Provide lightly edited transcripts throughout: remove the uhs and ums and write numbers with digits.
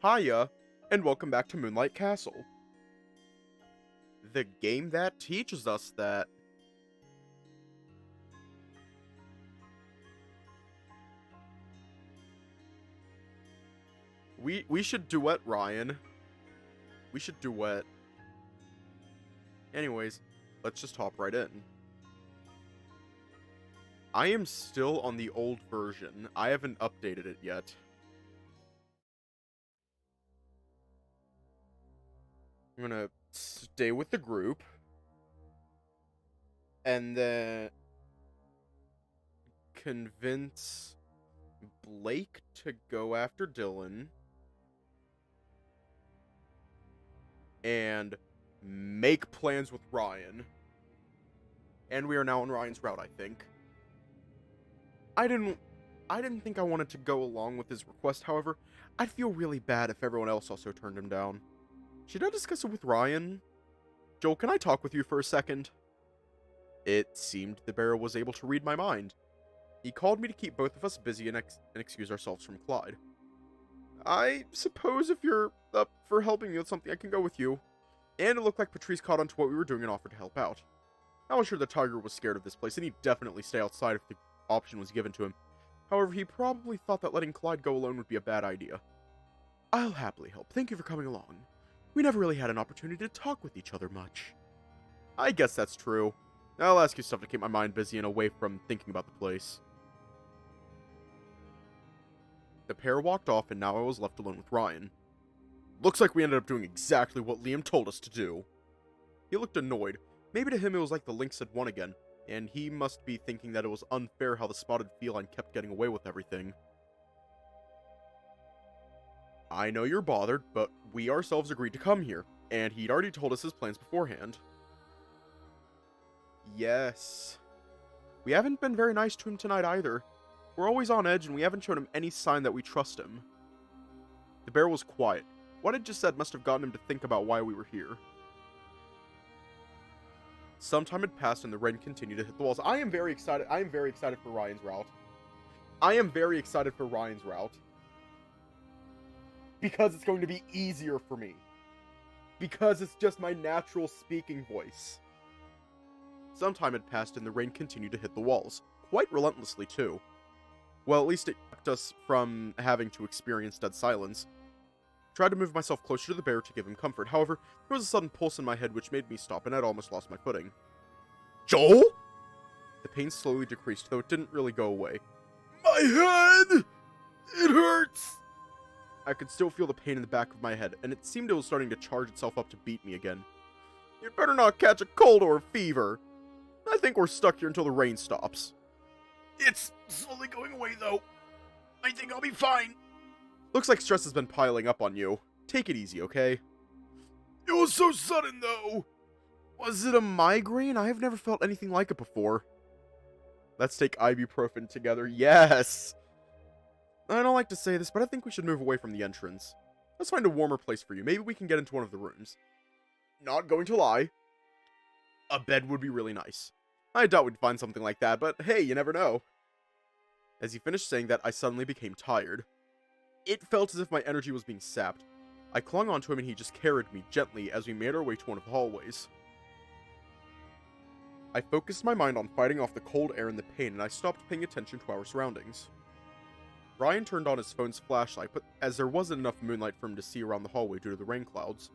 Hiya, and welcome back to Moonlight Castle. The game that teaches us that... We should duet, Ryan. We should duet. Anyways, let's just hop right in. I am still on the old version. I haven't updated it yet. I'm gonna stay with the group. And then convince Blake to go after Dylan. And make plans with Ryan. And we are now on Ryan's route, I think. I didn't think I wanted to go along with his request, however, I'd feel really bad if everyone else also turned him down. Should I discuss it with Ryan? Joel, can I talk with you for a second? It seemed the bearer was able to read my mind. He called me to keep both of us busy and excuse ourselves from Clyde. I suppose if you're up for helping me with something, I can go with you. And it looked like Patrice caught on to what we were doing and offered to help out. I was sure the tiger was scared of this place, and he'd definitely stay outside if the option was given to him. However, he probably thought that letting Clyde go alone would be a bad idea. I'll happily help. Thank you for coming along. We never really had an opportunity to talk with each other much. I guess that's true. I'll ask you stuff to keep my mind busy and away from thinking about the place. The pair walked off, and now I was left alone with Ryan. Looks like we ended up doing exactly what Liam told us to do. He looked annoyed. Maybe to him it was like the Lynx had won again, and he must be thinking that it was unfair how the spotted feline kept getting away with everything. I know you're bothered, but we ourselves agreed to come here, and he'd already told us his plans beforehand. Yes. We haven't been very nice to him tonight either. We're always on edge, and we haven't shown him any sign that we trust him. The bear was quiet. What I'd just said must have gotten him to think about why we were here. Some time had passed, and the rain continued to hit the walls. I am very excited. I am very excited for Ryan's route. Because it's going to be easier for me. Because it's just my natural speaking voice. Some time had passed, and the rain continued to hit the walls. Quite relentlessly, too. Well, at least it kept us from having to experience dead silence. I tried to move myself closer to the bear to give him comfort. However, there was a sudden pulse in my head which made me stop, and I'd almost lost my footing. Joel? The pain slowly decreased, though it didn't really go away. My head! It hurts! I could still feel the pain in the back of my head, and it seemed it was starting to charge itself up to beat me again. You'd better not catch a cold or a fever. I think we're stuck here until the rain stops. It's slowly going away, though. I think I'll be fine. Looks like stress has been piling up on you. Take it easy, okay? It was so sudden, though. Was it a migraine? I have never felt anything like it before. Let's take ibuprofen together. Yes! I don't like to say this, but I think we should move away from the entrance. Let's find a warmer place for you. Maybe we can get into one of the rooms. Not going to lie. A bed would be really nice. I doubt we'd find something like that, but hey, you never know. As he finished saying that, I suddenly became tired. It felt as if my energy was being sapped. I clung onto him and he just carried me gently as we made our way to one of the hallways. I focused my mind on fighting off the cold air and the pain, and I stopped paying attention to our surroundings. Ryan turned on his phone's flashlight, but as there wasn't enough moonlight for him to see around the hallway due to the rain clouds.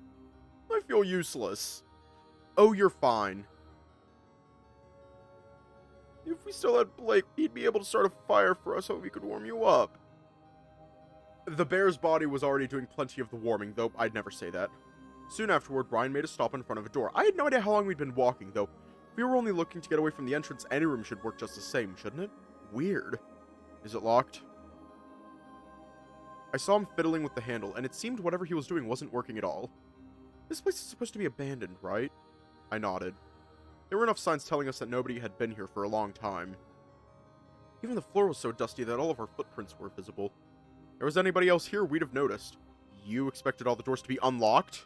I feel useless. Oh, you're fine. If we still had Blake, he'd be able to start a fire for us so we could warm you up. The bear's body was already doing plenty of the warming, though I'd never say that. Soon afterward, Ryan made a stop in front of a door. I had no idea how long we'd been walking, though. If we were only looking to get away from the entrance, any room should work just the same, shouldn't it? Weird. Is it locked? I saw him fiddling with the handle, and it seemed whatever he was doing wasn't working at all. This place is supposed to be abandoned, right? I nodded. There were enough signs telling us that nobody had been here for a long time. Even the floor was so dusty that all of our footprints were visible. If there was anybody else here, we'd have noticed. You expected all the doors to be unlocked?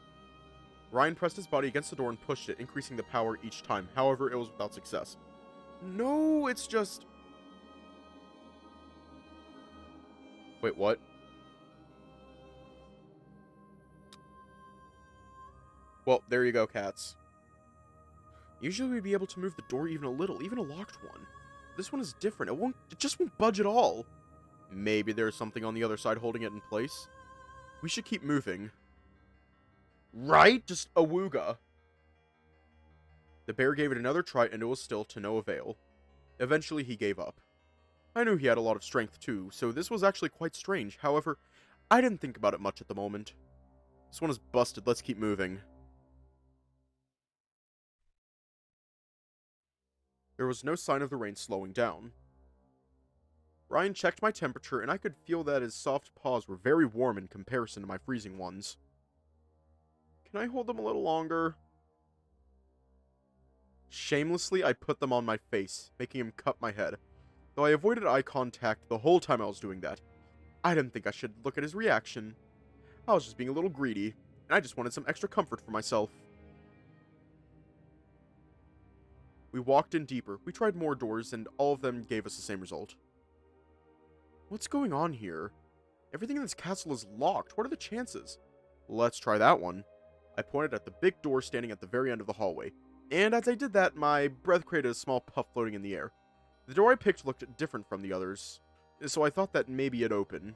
Ryan pressed his body against the door and pushed it, increasing the power each time. However, it was without success. No, it's just... Wait, what? Well, there you go, cats. Usually we'd be able to move the door even a little, even a locked one. This one is different. It just won't budge at all. Maybe there's something on the other side holding it in place. We should keep moving. Right? Just a wooga. The bear gave it another try and it was still to no avail. Eventually he gave up. I knew he had a lot of strength too, so this was actually quite strange. However, I didn't think about it much at the moment. This one is busted, let's keep moving. There was no sign of the rain slowing down. Ryan checked my temperature and I could feel that his soft paws were very warm in comparison to my freezing ones. Can I hold them a little longer? Shamelessly, I put them on my face, making him cup my head. Though I avoided eye contact the whole time I was doing that. I didn't think I should look at his reaction. I was just being a little greedy, and I just wanted some extra comfort for myself. We walked in deeper. We tried more doors, and all of them gave us the same result. What's going on here? Everything in this castle is locked. What are the chances? Let's try that one. I pointed at the big door standing at the very end of the hallway. And as I did that, my breath created a small puff floating in the air. The door I picked looked different from the others, so I thought that maybe it'd open.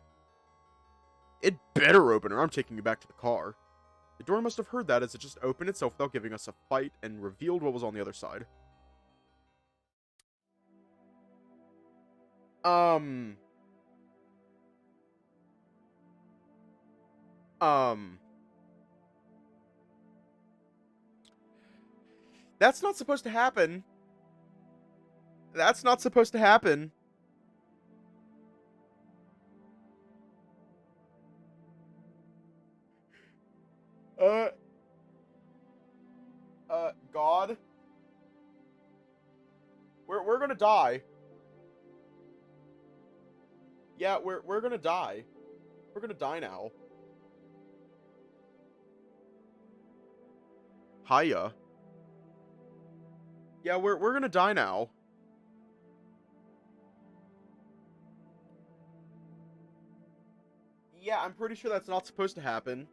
It better open or I'm taking you back to the car. The door must have heard that as it just opened itself without giving us a fight and revealed what was on the other side. That's not supposed to happen. That's not supposed to happen. God? We're gonna die. Yeah, we're gonna die. We're gonna die now. Hiya. Yeah, we're gonna die now. Yeah, I'm pretty sure that's not supposed to happen.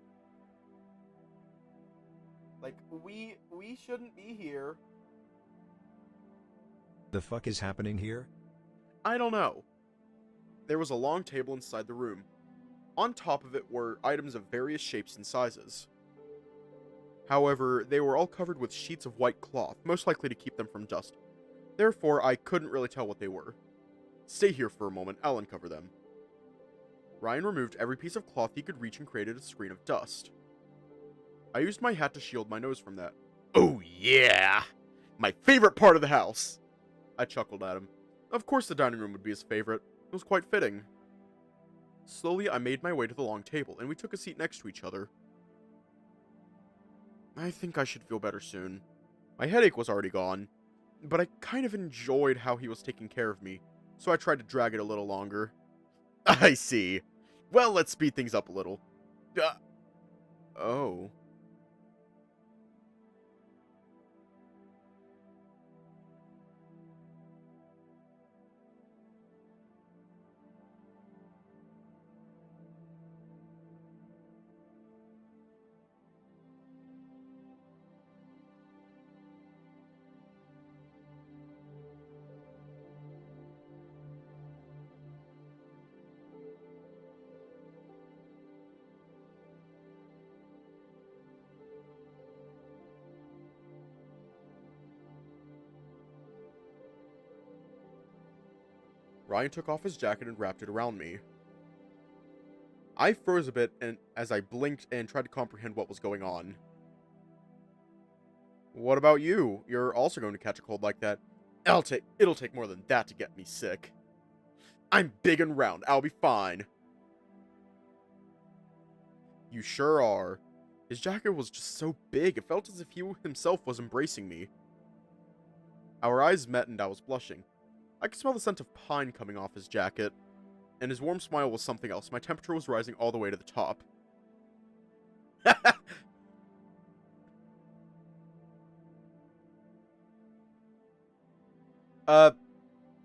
Like, we shouldn't be here. The fuck is happening here? I don't know. There was a long table inside the room. On top of it were items of various shapes and sizes. However, they were all covered with sheets of white cloth, most likely to keep them from dust. Therefore, I couldn't really tell what they were. Stay here for a moment, I'll uncover them. Ryan removed every piece of cloth he could reach and created a screen of dust. I used my hat to shield my nose from that. Oh yeah! My favorite part of the house! I chuckled at him. Of course the dining room would be his favorite. It was quite fitting. Slowly, I made my way to the long table, and we took a seat next to each other. I think I should feel better soon. My headache was already gone, but I kind of enjoyed how he was taking care of me, so I tried to drag it a little longer. I see. Well, let's speed things up a little. Oh. Ryan took off his jacket and wrapped it around me. I froze a bit and as I blinked and tried to comprehend what was going on. What about you? You're also going to catch a cold like that. It'll take more than that to get me sick. I'm big and round. I'll be fine. You sure are. His jacket was just so big, it felt as if he himself was embracing me. Our eyes met and I was blushing. I could smell the scent of pine coming off his jacket, and his warm smile was something else. My temperature was rising all the way to the top.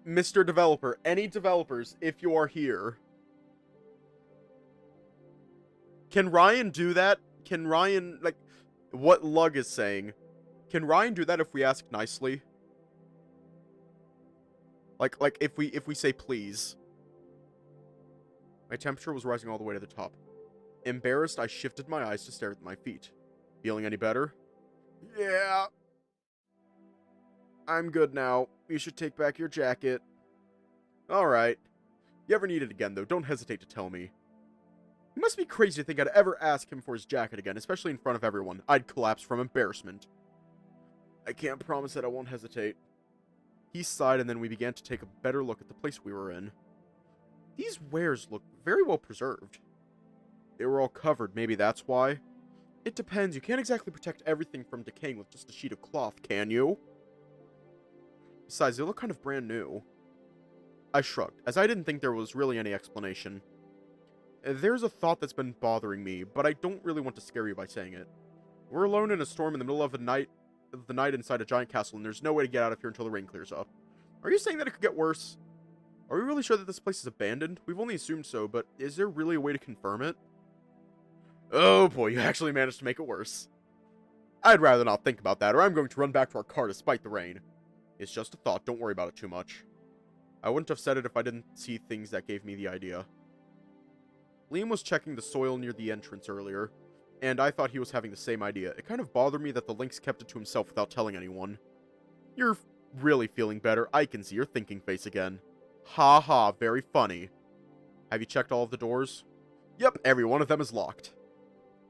Mr. Developer, any developers, if you are here. Can Ryan do that? Can Ryan, like, What Lug is saying, can Ryan do that if we ask nicely? Like if we say please. My temperature was rising all the way to the top. Embarrassed, I shifted my eyes to stare at my feet. Feeling any better? Yeah. I'm good now. You should take back your jacket. Alright. You ever need it again, though, don't hesitate to tell me. You must be crazy to think I'd ever ask him for his jacket again, especially in front of everyone. I'd collapse from embarrassment. I can't promise that I won't hesitate. He sighed, and then we began to take a better look at the place we were in. These wares look very well preserved. They were all covered, maybe that's why. It depends, you can't exactly protect everything from decaying with just a sheet of cloth, can you? Besides, they look kind of brand new. I shrugged, as I didn't think there was really any explanation. There's a thought that's been bothering me, but I don't really want to scare you by saying it. We're alone in a storm in the middle of the night inside a giant castle, and there's no way to get out of here until the rain clears up. Are you saying that it could get worse? Are we really sure that this place is abandoned? We've only assumed so, but is there really a way to confirm it? Oh boy, you actually managed to make it worse. I'd rather not think about that, or I'm going to run back to our car despite the rain. It's just a thought, don't worry about it too much. I wouldn't have said it if I didn't see things that gave me the idea. Liam was checking the soil near the entrance earlier, and I thought he was having the same idea. It kind of bothered me that the Lynx kept it to himself without telling anyone. You're really feeling better. I can see your thinking face again. Ha ha, very funny. Have you checked all of the doors? Yep, every one of them is locked.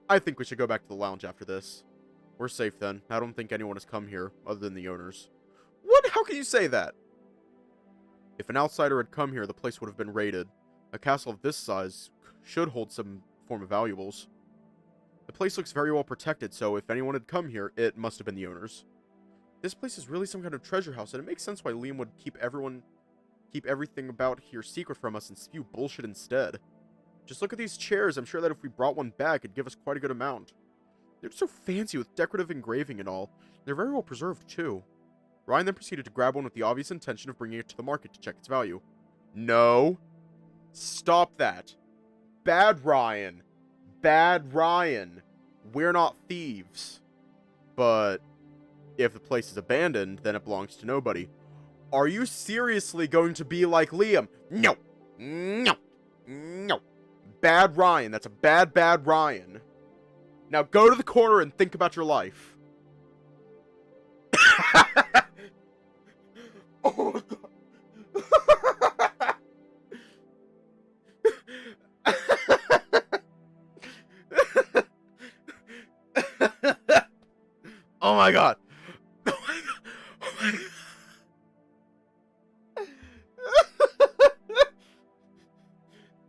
I think we should go back to the lounge after this. We're safe then. I don't think anyone has come here, other than the owners. What? How can you say that? If an outsider had come here, the place would have been raided. A castle of this size should hold some form of valuables. The place looks very well protected, so if anyone had come here, it must have been the owners. This place is really some kind of treasure house, and it makes sense why Liam would keep everything about here secret from us and spew bullshit instead. Just look at these chairs. I'm sure that if we brought one back, it'd give us quite a good amount. They're so fancy with decorative engraving and all. They're very well preserved, too. Ryan then proceeded to grab one with the obvious intention of bringing it to the market to check its value. No. Stop that. Bad Ryan. Bad Ryan. We're not thieves. But if the place is abandoned, then it belongs to nobody. Are you seriously going to be like Liam? No. No. No. Bad Ryan. That's a bad Ryan. Now go to the corner and think about your life. Oh my god. Oh my god. Oh my god.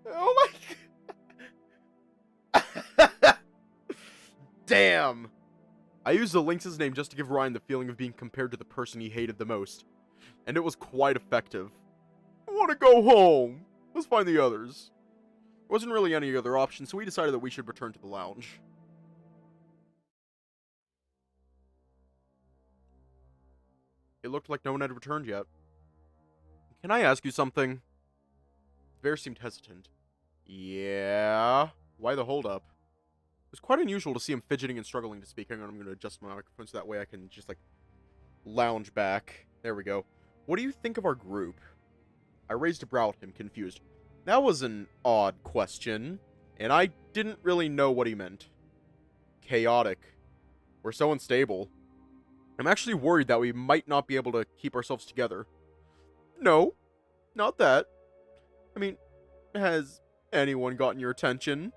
Oh my god. Oh my god. Damn. I used the Lynx's name just to give Ryan the feeling of being compared to the person he hated the most. And it was quite effective. I want to go home. Let's find the others. There wasn't really any other option, so we decided that we should return to the lounge. It looked like no one had returned yet. Can I ask you something? The bear seemed hesitant. Yeah? Why the holdup? It was quite unusual to see him fidgeting and struggling to speak. Hang on, I'm going to adjust my microphone so that way I can just, lounge back. There we go. What do you think of our group? I raised a brow at him, confused. That was an odd question, and I didn't really know what he meant. Chaotic. We're so unstable. I'm actually worried that we might not be able to keep ourselves together. No, not that. I mean, has anyone gotten your attention?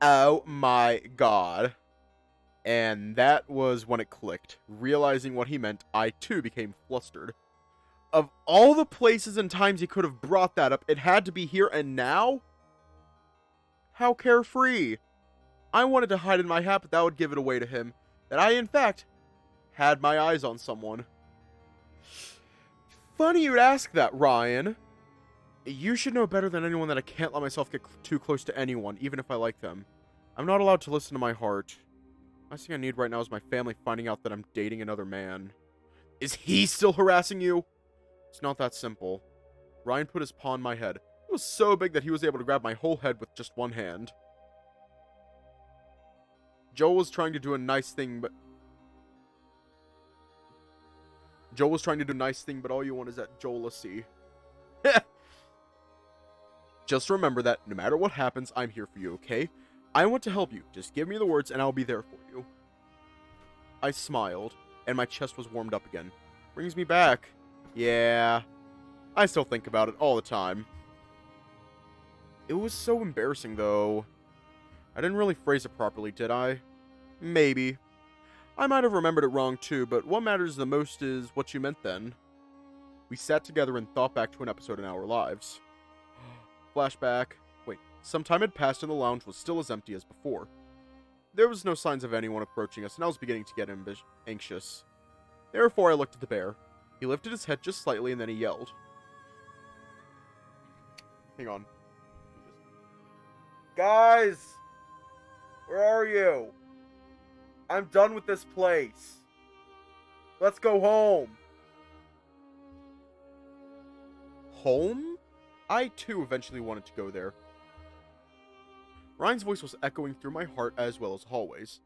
Oh my god. And that was when it clicked. Realizing what he meant, I too became flustered. Of all the places and times he could have brought that up, it had to be here and now? How carefree. I wanted to hide in my hat, but that would give it away to him. That I, in fact, had my eyes on someone. Funny you'd ask that, Ryan. You should know better than anyone that I can't let myself get too close to anyone, even if I like them. I'm not allowed to listen to my heart. The last thing I need right now is my family finding out that I'm dating another man. Is he still harassing you? It's not that simple. Ryan put his paw on my head. It was so big that he was able to grab my whole head with just one hand. Joel was trying to do a nice thing, but all you want is that jealousy. Just remember that no matter what happens, I'm here for you, okay? I want to help you. Just give me the words and I'll be there for you. I smiled, and my chest was warmed up again. Brings me back. Yeah. I still think about it all the time. It was so embarrassing, though. I didn't really phrase it properly, did I? Maybe. I might have remembered it wrong, too, but what matters the most is what you meant then. We sat together and thought back to an episode in our lives. Flashback. Wait, some time had passed and the lounge was still as empty as before. There was no signs of anyone approaching us, and I was beginning to get anxious. Therefore, I looked at the bear. He lifted his head just slightly, and then he yelled. Hang on. Guys! Where are you? I'm done with this place. Let's go home. Home? I, too, eventually wanted to go there. Ryan's voice was echoing through my heart as well as hallways.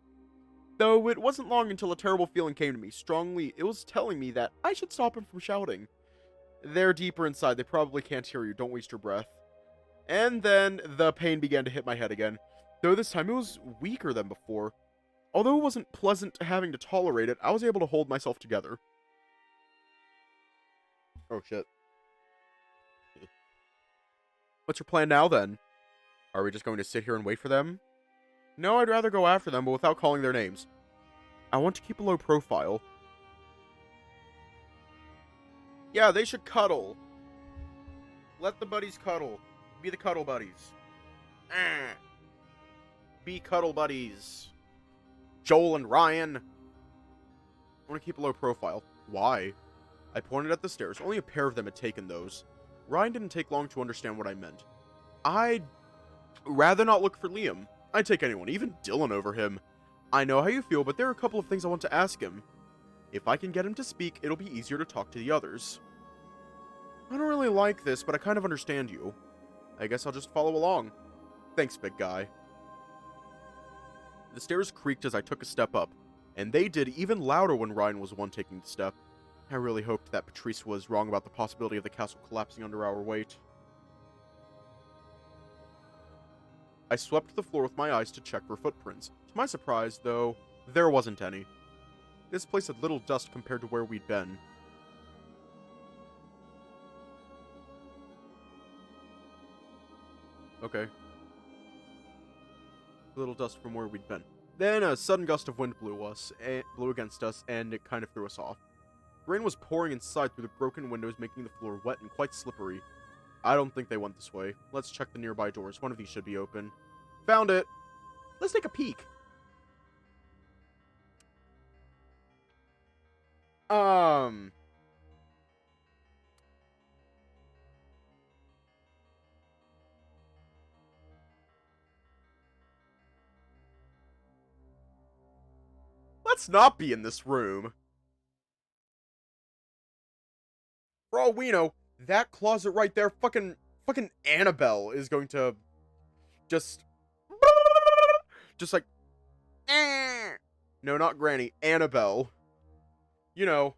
Though it wasn't long until a terrible feeling came to me. Strongly, it was telling me that I should stop him from shouting. They're deeper inside. They probably can't hear you. Don't waste your breath. And then the pain began to hit my head again. Though this time it was weaker than before. Although it wasn't pleasant having to tolerate it, I was able to hold myself together. Oh, shit. What's your plan now, then? Are we just going to sit here and wait for them? No, I'd rather go after them, but without calling their names. I want to keep a low profile. Yeah, they should cuddle. Let the buddies cuddle. Be the cuddle buddies. Be cuddle buddies. Joel and Ryan. I want to keep a low profile. Why? I pointed at the stairs. Only a pair of them had taken those. Ryan didn't take long to understand what I meant. I'd rather not look for Liam. I'd take anyone, even Dylan, over him. I know how you feel, but there are a couple of things I want to ask him. If I can get him to speak, it'll be easier to talk to the others. I don't really like this, but I kind of understand you. I guess I'll just follow along. Thanks, big guy. The stairs creaked as I took a step up, and they did even louder when Ryan was the one taking the step. I really hoped that Patrice was wrong about the possibility of the castle collapsing under our weight. I swept the floor with my eyes to check for footprints. To my surprise, though, there wasn't any. This place had little dust compared to where we'd been. Okay. Little dust from where we'd been. Then a sudden gust of wind blew against us, and it kind of threw us off. Rain was pouring inside through the broken windows, making the floor wet and quite slippery. I don't think they went this way. Let's check the nearby doors. One of these should be open. Found it! Let's take a peek. Let's not be in this room. For all we know, that closet right there, fucking Annabelle is going to just like, no, not Granny, Annabelle. You know,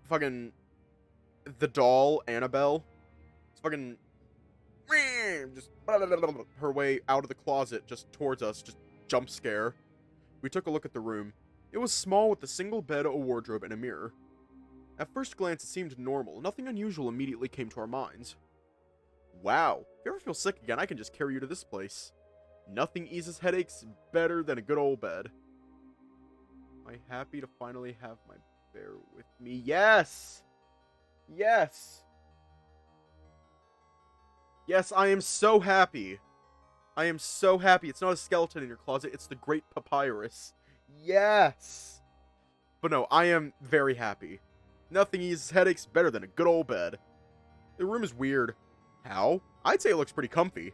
fucking the doll, Annabelle. It's fucking just her way out of the closet, just towards us, just jump scare. We took a look at the room. It was small with a single bed, a wardrobe, and a mirror. At first glance, it seemed normal. Nothing unusual immediately came to our minds. Wow, if you ever feel sick again, I can just carry you to this place. Nothing eases headaches better than a good old bed. Am I happy to finally have my bear with me? Yes! Yes! Yes, I am so happy. I am so happy. It's not a skeleton in your closet, it's the Great Papyrus. Yes! But no, I am very happy. Nothing eases headaches better than a good old bed. The room is weird. How? I'd say it looks pretty comfy.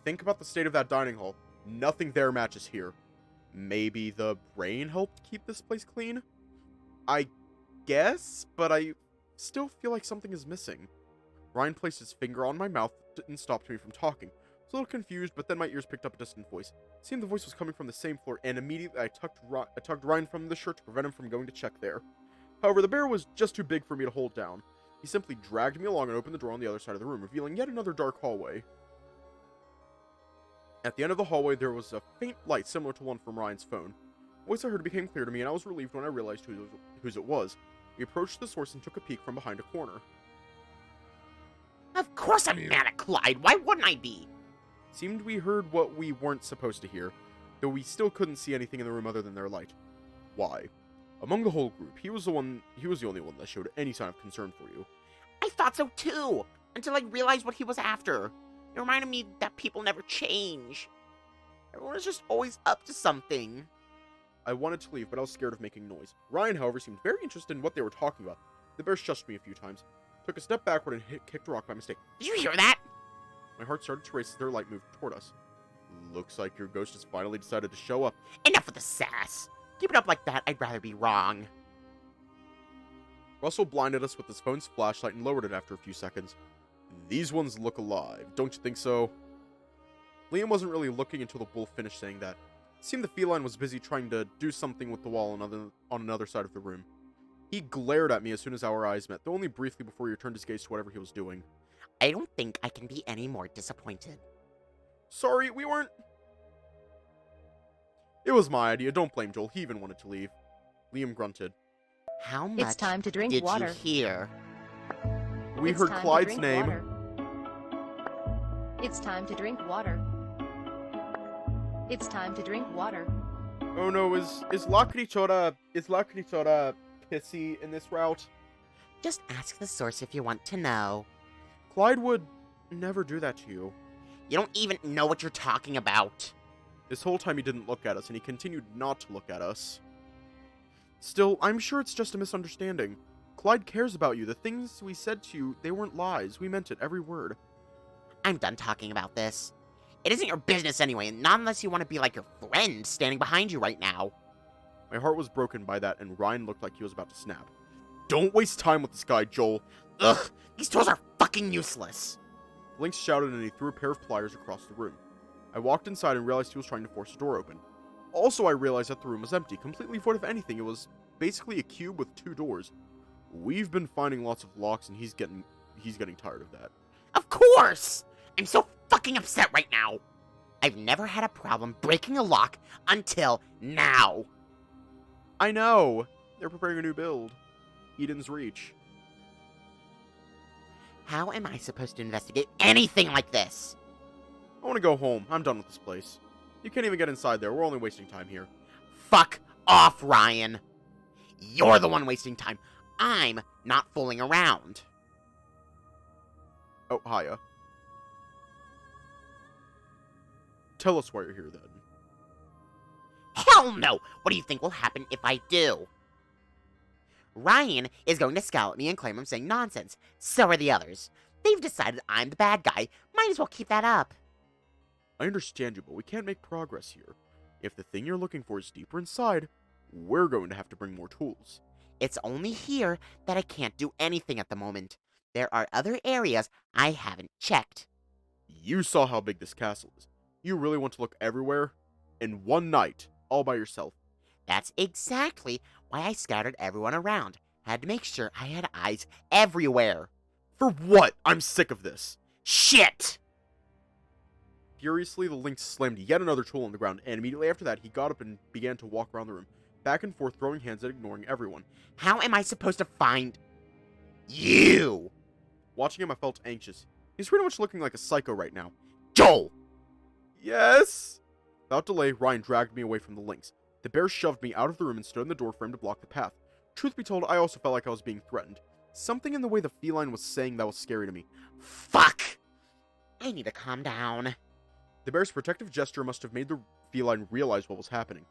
Think about the state of that dining hall. Nothing there matches here. Maybe the rain helped keep this place clean? I guess, but I still feel like something is missing. Ryan placed his finger on my mouth and stopped me from talking. was a little confused, but then my ears picked up a distant voice. It seemed the voice was coming from the same floor, and immediately I tugged Ryan from the shirt to prevent him from going to check there. However, the bear was just too big for me to hold down. He simply dragged me along and opened the door on the other side of the room, revealing yet another dark hallway. At the end of the hallway, there was a faint light similar to one from Ryan's phone. The voice I heard became clear to me, and I was relieved when I realized whose it was. We approached the source and took a peek from behind a corner. Of course I'm mad at Clyde. Why wouldn't I be? Seemed we heard what we weren't supposed to hear, though we still couldn't see anything in the room other than their light. Why? Among the whole group, he was the only one that showed any sign of concern for you. I thought so too, until I realized what he was after. It reminded me that people never change. Everyone is just always up to something. I wanted to leave, but I was scared of making noise. Ryan, however, seemed very interested in what they were talking about. The bear shushed me a few times, took a step backward, and kicked a rock by mistake. Did you hear that? My heart started to race as their light moved toward us. Looks like your ghost has finally decided to show up. Enough with the sass. Keep it up like that, I'd rather be wrong. Russell blinded us with his phone's flashlight and lowered it after a few seconds. These ones look alive, don't you think so? Liam wasn't really looking until the bull finished saying that. It seemed the feline was busy trying to do something with the wall on another side of the room. He glared at me as soon as our eyes met, though only briefly before he returned his gaze to whatever he was doing. I don't think I can be any more disappointed. Sorry, we weren't... It was my idea, don't blame Joel, he even wanted to leave. Liam grunted. How much It's time to drink did water. you hear? We It's heard time to Clyde's drink name. water. It's time to drink water. It's time to drink water. Oh no, is La Crichora pissy in this route? Just ask the source if you want to know. Clyde would never do that to you. You don't even know what you're talking about. This whole time he didn't look at us, and he continued not to look at us. Still, I'm sure it's just a misunderstanding. Clyde cares about you. The things we said to you, they weren't lies. We meant it, every word. I'm done talking about this. It isn't your business anyway, and not unless you want to be like your friend standing behind you right now. My heart was broken by that, and Ryan looked like he was about to snap. Don't waste time with this guy, Joel. Ugh, these tools are fucking useless. Lynx shouted, and he threw a pair of pliers across the room. I walked inside and realized he was trying to force a door open. Also, I realized that the room was empty, completely void of anything. It was basically a cube with 2 doors. We've been finding lots of locks, and he's getting tired of that. Of course! I'm so fucking upset right now. I've never had a problem breaking a lock until now. I know! They're preparing a new build. Eden's Reach. How am I supposed to investigate anything like this? I want to go home. I'm done with this place. You can't even get inside there. We're only wasting time here. Fuck off, Ryan. You're the one wasting time. I'm not fooling around. Oh, hiya. Tell us why you're here, then. Hell no! What do you think will happen if I do? Ryan is going to scowl at me and claim I'm saying nonsense. So are the others. They've decided I'm the bad guy. Might as well keep that up. I understand you, but we can't make progress here. If the thing you're looking for is deeper inside, we're going to have to bring more tools. It's only here that I can't do anything at the moment. There are other areas I haven't checked. You saw how big this castle is. You really want to look everywhere? In one night, all by yourself. That's exactly why I scattered everyone around. Had to make sure I had eyes everywhere. For what? I'm sick of this. Shit! Furiously, the lynx slammed yet another tool on the ground, and immediately after that, he got up and began to walk around the room, back and forth, throwing hands and ignoring everyone. How am I supposed to find you? Watching him, I felt anxious. He's pretty much looking like a psycho right now. Joel! Yes? Without delay, Ryan dragged me away from the lynx. The bear shoved me out of the room and stood in the doorframe to block the path. Truth be told, I also felt like I was being threatened. Something in the way the feline was saying that was scary to me. Fuck! I need to calm down. The bear's protective gesture must have made the feline realize what was happening.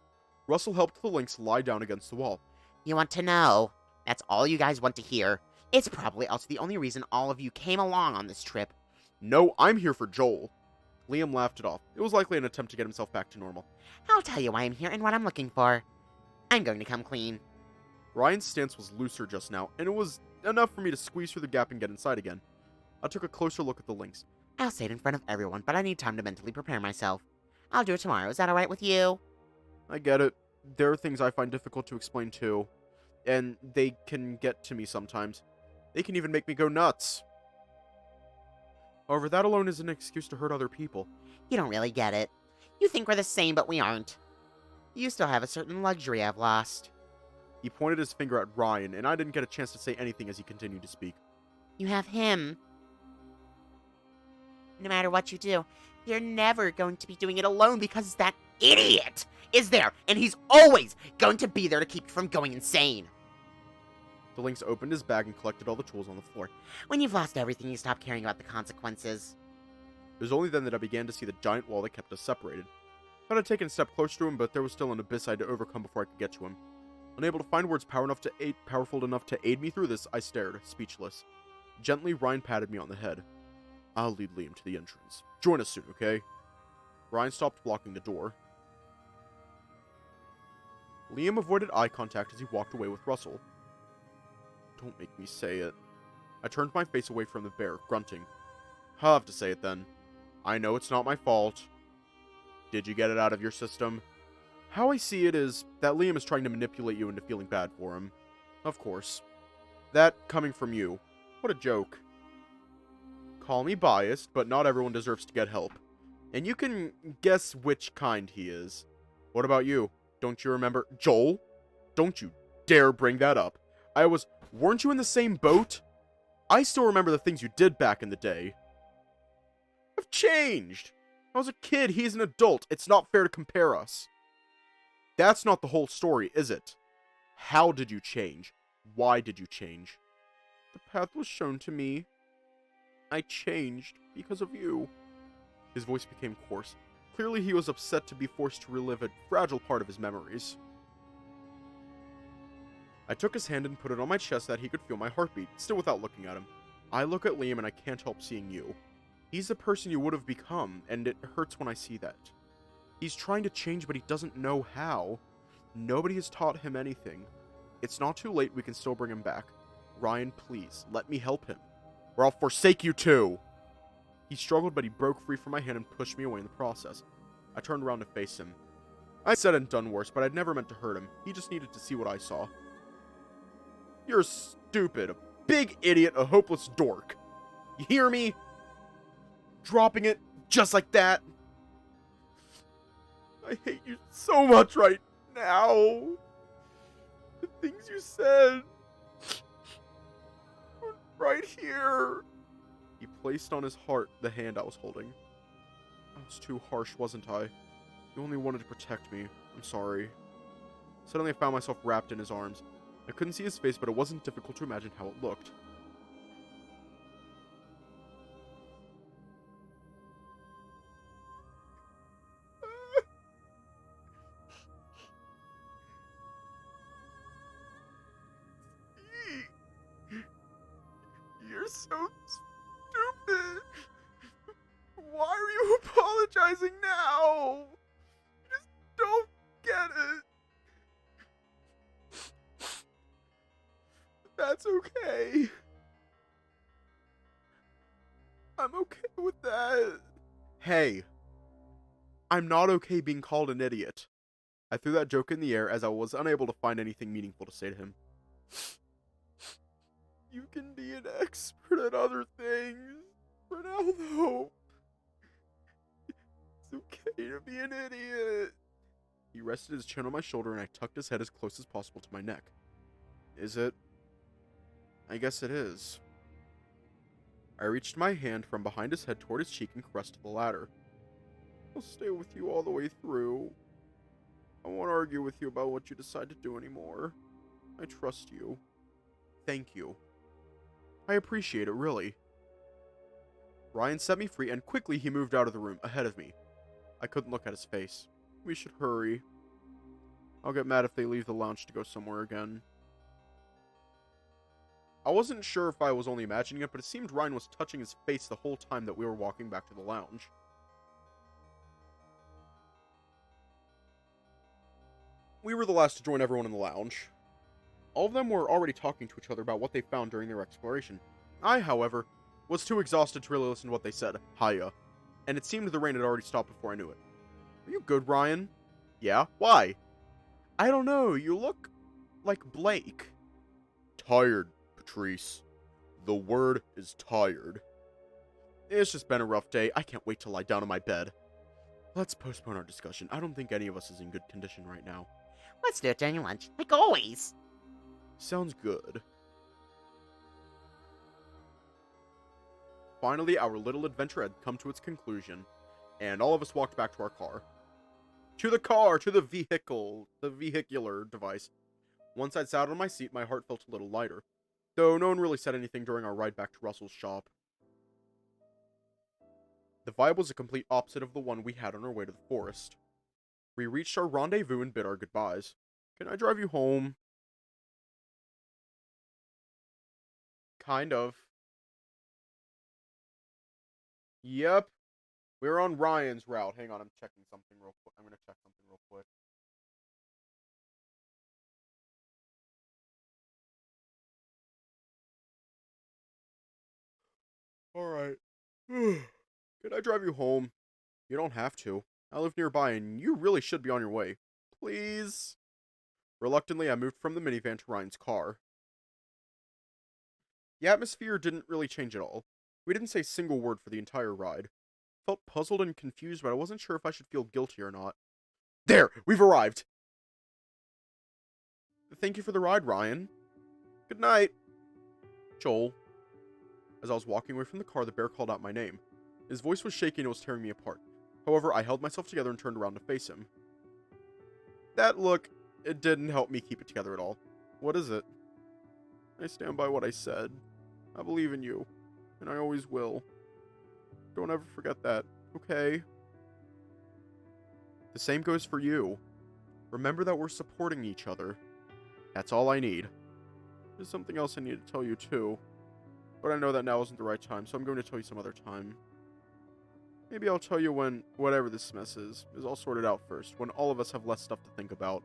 Russell helped the lynx lie down against the wall. You want to know? That's all you guys want to hear. It's probably also the only reason all of you came along on this trip. No, I'm here for Joel. Liam laughed it off. It was likely an attempt to get himself back to normal. I'll tell you why I'm here and what I'm looking for. I'm going to come clean. Ryan's stance was looser just now, and it was enough for me to squeeze through the gap and get inside again. I took a closer look at the lynx. I'll say it in front of everyone, but I need time to mentally prepare myself. I'll do it tomorrow. Is that alright with you? I get it. There are things I find difficult to explain too, and they can get to me sometimes. They can even make me go nuts. However, that alone is an excuse to hurt other people. You don't really get it. You think we're the same, but we aren't. You still have a certain luxury I've lost. He pointed his finger at Ryan, and I didn't get a chance to say anything as he continued to speak. You have him. No matter what you do, you're never going to be doing it alone because that idiot is there, and he's always going to be there to keep you from going insane. The Lynx opened his bag and collected all the tools on the floor. When you've lost everything, you stop caring about the consequences. It was only then that I began to see the giant wall that kept us separated. I thought I'd taken a step closer to him, but there was still an abyss I had to overcome before I could get to him. Unable to find words powerful enough to aid me through this, I stared, speechless. Gently, Ryan patted me on the head. I'll lead Liam to the entrance. Join us soon, okay? Ryan stopped blocking the door. Liam avoided eye contact as he walked away with Russell. Don't make me say it. I turned my face away from the bear, grunting. I'll have to say it then. I know it's not my fault. Did you get it out of your system? How I see it is that Liam is trying to manipulate you into feeling bad for him. Of course. That coming from you. What a joke. Call me biased, but not everyone deserves to get help. And you can guess which kind he is. What about you? Don't you remember? Joel? Don't you dare bring that up. Weren't you in the same boat? I still remember the things you did back in the day. I've changed. I was a kid, he's an adult. It's not fair to compare us. That's not the whole story, is it? How did you change? Why did you change? The path was shown to me. I changed because of you. His voice became coarse. Clearly he was upset to be forced to relive a fragile part of his memories. I took his hand and put it on my chest so that he could feel my heartbeat, still without looking at him. I look at Liam and I can't help seeing you. He's the person you would have become, and it hurts when I see that. He's trying to change, but he doesn't know how. Nobody has taught him anything. It's not too late, we can still bring him back. Ryan, please, let me help him, or I'll forsake you too! He struggled, but he broke free from my hand and pushed me away in the process. I turned around to face him. I said and done worse, but I'd never meant to hurt him. He just needed to see what I saw. You're stupid, a big idiot, a hopeless dork. You hear me? Dropping it just like that. I hate you so much right now. The things you said. Right here. He placed on his heart the hand I was holding. I was too harsh, wasn't I? You only wanted to protect me. I'm sorry. Suddenly I found myself wrapped in his arms. I couldn't see his face, but it wasn't difficult to imagine how it looked. You're so stupid. Why are you apologizing now? You just don't get it. That's okay. I'm okay with that. Hey, I'm not okay being called an idiot. I threw that joke in the air as I was unable to find anything meaningful to say to him. You can be an expert at other things. For now, though, it's okay to be an idiot. He rested his chin on my shoulder and I tucked his head as close as possible to my neck. Is it? I guess it is. I reached my hand from behind his head toward his cheek and caressed the latter. I'll stay with you all the way through. I won't argue with you about what you decide to do anymore. I trust you. Thank you. I appreciate it, really. Ryan set me free, and quickly he moved out of the room, ahead of me. I couldn't look at his face. We should hurry. I'll get mad if they leave the lounge to go somewhere again. I wasn't sure if I was only imagining it, but it seemed Ryan was touching his face the whole time that we were walking back to the lounge. We were the last to join everyone in the lounge. All of them were already talking to each other about what they found during their exploration. I, however, Was too exhausted to really listen to what they said. Hiya. And it seemed the rain had already stopped before I knew it. Are you good, Ryan? Yeah? Why? I don't know, you look like Blake. Tired, Patrice. The word is tired. It's just been a rough day. I can't wait to lie down in my bed. Let's postpone our discussion. I don't think any of us is in good condition right now. Let's do it during lunch, like always. Sounds good. Finally, our little adventure had come to its conclusion, and all of us walked back to our car. To the car, to the vehicular device. Once I'd sat on my seat, my heart felt a little lighter, though no one really said anything during our ride back to Russell's shop. The vibe was a complete opposite of the one we had on our way to the forest. We reached our rendezvous and bid our goodbyes. Can I drive you home? Kind of. Yep. We're on Ryan's route. Hang on, I'm checking something real quick. I'm gonna check something real quick. Alright. Can I drive you home? You don't have to. I live nearby and you really should be on your way. Please? Reluctantly, I moved from the minivan to Ryan's car. The atmosphere didn't really change at all. We didn't say a single word for the entire ride. Felt puzzled and confused, but I wasn't sure if I should feel guilty or not. There! We've arrived! Thank you for the ride, Ryan. Good night. Joel. As I was walking away from the car, the bear called out my name. His voice was shaky and it was tearing me apart. However, I held myself together and turned around to face him. That look, it didn't help me keep it together at all. What is it? I stand by what I said. I believe in you, and I always will. Don't ever forget that, okay? The same goes for you. Remember that we're supporting each other. That's all I need. There's something else I need to tell you too. But I know that now isn't the right time, so I'm going to tell you some other time. Maybe I'll tell you when whatever this mess is all sorted out first, when all of us have less stuff to think about.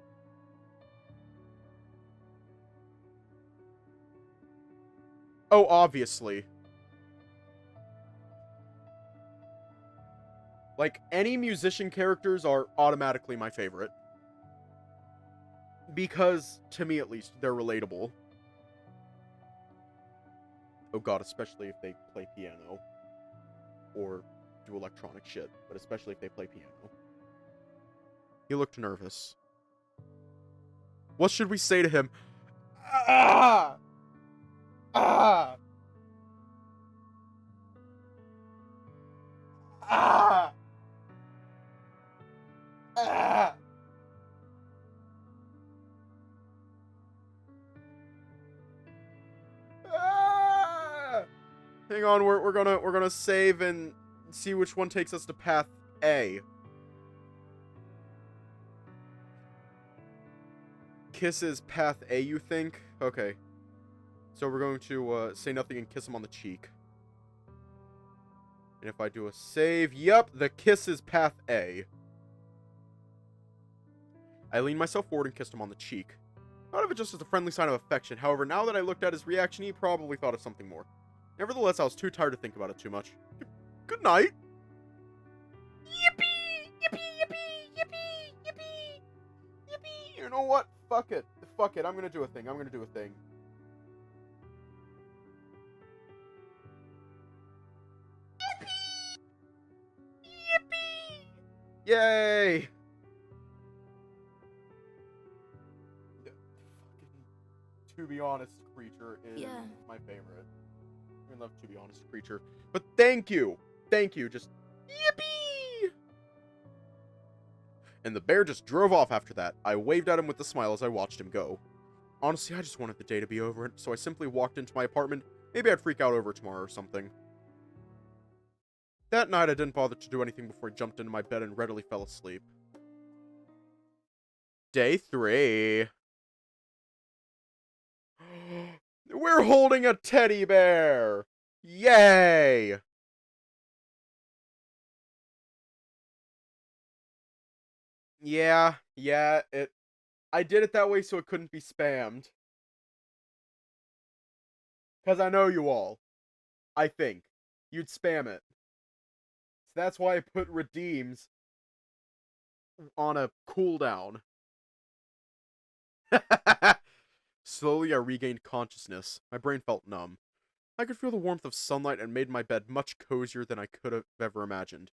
Oh, obviously. Like, any musician characters are automatically my favorite. Because, to me at least, they're relatable. Oh god, especially if they play piano. Or do electronic shit, but especially if they play piano. He looked nervous. What should we say to him? Ah! Ah! Ah! Ah! Ah! Hang on, we're gonna save and see which one takes us to path A. Kiss is path A, you think? Okay. So we're going to say nothing and kiss him on the cheek. And if I do a save, yep, the kiss is path A. I leaned myself forward and kissed him on the cheek. Thought of it just as a friendly sign of affection. However, now that I looked at his reaction, he probably thought of something more. Nevertheless, I was too tired to think about it too much. Good night. Yippee! Yippee! Yippee! Yippee! Yippee! Yippee! You know what? Fuck it. Fuck it. I'm gonna do a thing. I'm gonna do a thing. Yippee! Yippee! Yay! To Be Honest creature is my favorite. I love To Be Honest creature. But thank you! Thank you, just yippee! And the bear just drove off after that. I waved at him with a smile as I watched him go. Honestly, I just wanted the day to be over, so I simply walked into my apartment. Maybe I'd freak out over tomorrow or something. That night, I didn't bother to do anything before I jumped into my bed and readily fell asleep. Day 3. We're holding a teddy bear! Yay! Yeah, I did it that way so it couldn't be spammed. Because I know you all. I think. you'd spam it. So that's why I put redeems on a cooldown. Slowly, I regained consciousness. My brain felt numb. I could feel the warmth of sunlight and made my bed much cozier than I could have ever imagined.